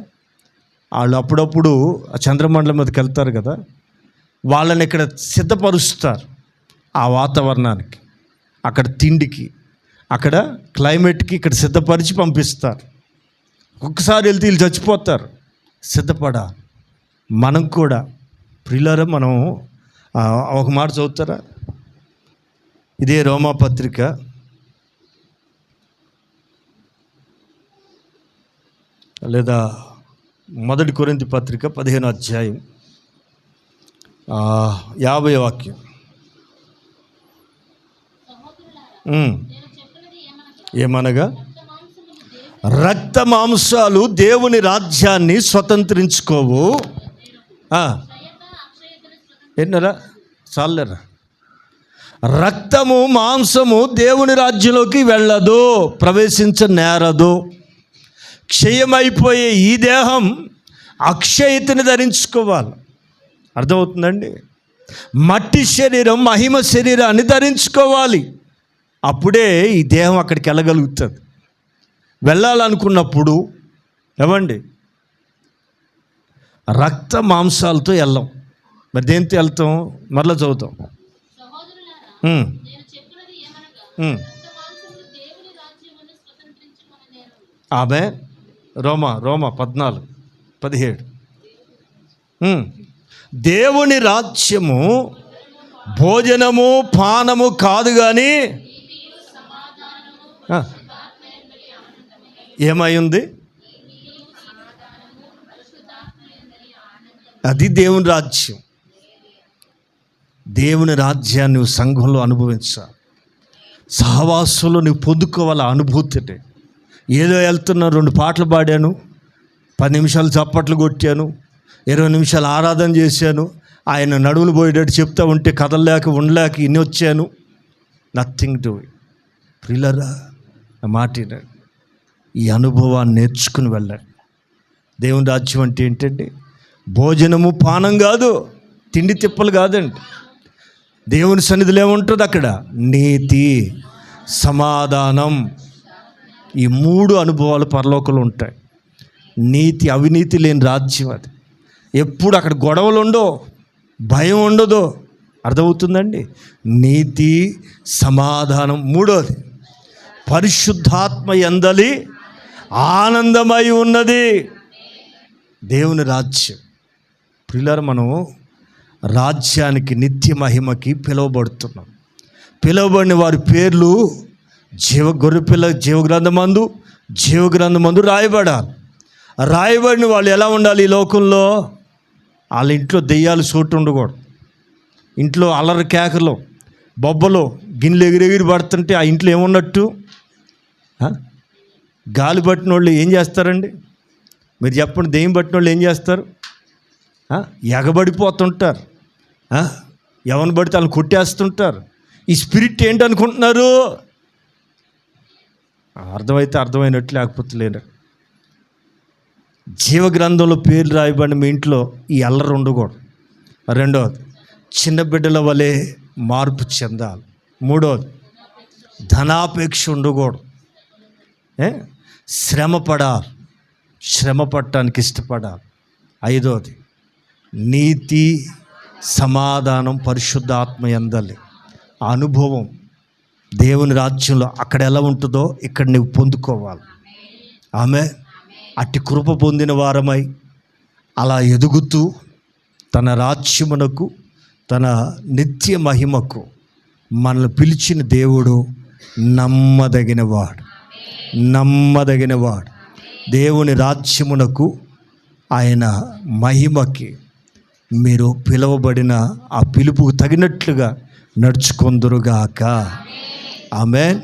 వాళ్ళు అప్పుడప్పుడు ఆ చంద్రమండలం మీదకి వెళ్తారు కదా, వాళ్ళని ఇక్కడ సిద్ధపరుస్తారు ఆ వాతావరణానికి, అక్కడ తిండికి, అక్కడ క్లైమేట్కి ఇక్కడ సిద్ధపరిచి పంపిస్తారు. ఒక్కసారి వెళ్తే వీళ్ళు చచ్చిపోతారు. సిద్ధపడాలి. మనం కూడా ప్రియులారా, మనం ఒక మాట చదువుతారా? ఇదే రోమా పత్రిక లేదా 1 కొరింథీ పత్రిక 15వ అధ్యాయం 50వ వాక్యం. ఏమనగా రక్త మాంసాలు దేవుని రాజ్యాన్ని స్వతంత్రించుకోవు. ఎన్నరా చాలరా, రక్తము మాంసము దేవుని రాజ్యంలోకి వెళ్ళదు, ప్రవేశించనేరదు. క్షయమైపోయే ఈ దేహం అక్షయతని ధరించుకోవాలి. అర్థమవుతుందండి? మట్టి శరీరం మహిమ శరీరాన్ని ధరించుకోవాలి. అప్పుడే ఈ దేహం అక్కడికి వెళ్ళగలుగుతుంది. వెళ్ళాలనుకున్నప్పుడు ఏమండి, రక్త మాంసాలతో వెళ్ళాం. మరి దేంతో వెళ్తాం? మరలా చదువుతాం. ఆమె రోమా 14:17. దేవుని రాజ్యము భోజనము పానము కాదు కానీ ఏమై ఉంది? అది దేవుని రాజ్యం. దేవుని రాజ్యాన్ని నువ్వు సంఘంలో అనుభవించాలి. సహవాసంలో నువ్వు పొందుకోవాలి అనుభూతిని. ఏదో వెళ్తున్నా, 2 పాటలు పాడాను, 10 నిమిషాలు చప్పట్లు కొట్టాను, 20 నిమిషాలు ఆరాధన చేశాను, ఆయన నడువులు పోయేటట్టు చెప్తా ఉంటే కదలలేక ఉండలేక ఇన్ని వచ్చాను. Nothing to it. ప్రియులారా, ఆ మాట వినండి. ఈ అనుభవాన్ని నేర్చుకుని వెళ్ళండి. దేవుని రాజ్యం అంటే ఏంటండి? భోజనము పానం కాదు, తిండి తిప్పలు కాదండి. దేవుని సన్నిధిలో ఏముంటుంది? అక్కడ నీతి, సమాధానం, ఈ 3 అనుభవాలు పరలోకంలో ఉంటాయి. నీతి, అవినీతి లేని రాజ్యం అది. ఎప్పుడు అక్కడ గొడవలు ఉండవు, భయం ఉండదు. అర్థమవుతుందండి? నీతి, సమాధానం. 3వది పరిశుద్ధాత్మ యందలి ఆనందమై ఉన్నది దేవుని రాజ్యం. ప్రియులారా, మనం రాజ్యానికి, నిత్య మహిమకి పిలువబడుతున్నాం. పిలువబడిన వారి పేర్లు గొర్రెపిల్ల జీవగ్రంథమందు రాయబడాలి. రాయబడిన వాళ్ళు ఎలా ఉండాలి? ఈ లోకంలో వాళ్ళ ఇంట్లో దెయ్యాలు చోటు ఉండకూడదు. ఇంట్లో అల్లరి కేకలు, బొబ్బలు, గిన్నెలు ఎగిరెగిరి పడుతుంటే ఆ ఇంట్లో ఏమున్నట్టు? గాలి పట్టిన వాళ్ళు ఏం చేస్తారండి? మీరు చెప్పండి. దెయ్యం పట్టిన వాళ్ళు ఏం చేస్తారు? ఎగబడిపోతుంటారు. ఎవరిని పడితే వాళ్ళని కొట్టేస్తుంటారు. ఈ స్పిరిట్ ఏంటనుకుంటున్నారు? అర్థమైతే అర్థమైనట్టు, లేకపోతే లేరు. జీవగ్రంథంలో పేర్లు రాయబడిన మీ ఇంట్లో ఈ అల్లరి ఉండకూడదు. 2వది చిన్న బిడ్డల వలె మార్పు చెందాలి. 3వది ధనాపేక్ష ఉండకూడదు. శ్రమ పడటానికి ఇష్టపడాలి. 5వది నీతి, సమాధానం, పరిశుద్ధాత్మ యందలి అనుభవం. దేవుని రాజ్యంలో అక్కడ ఎలా ఉంటుందో ఇక్కడ నువ్వు పొందుకోవాలి. ఆమె అట్టి కృప పొందిన వారమై అలా ఎదుగుతూ తన రాజ్యమునకు, తన నిత్య మహిమకు మనల్ని పిలిచిన దేవుడు నమ్మదగినవాడు. దేవుని రాజ్యమునకు, ఆయన మహిమకి మీరు పిలువబడిన ఆ పిలుపుకు తగినట్లుగా నడుచుకొందురుగాక. ఆమేన్.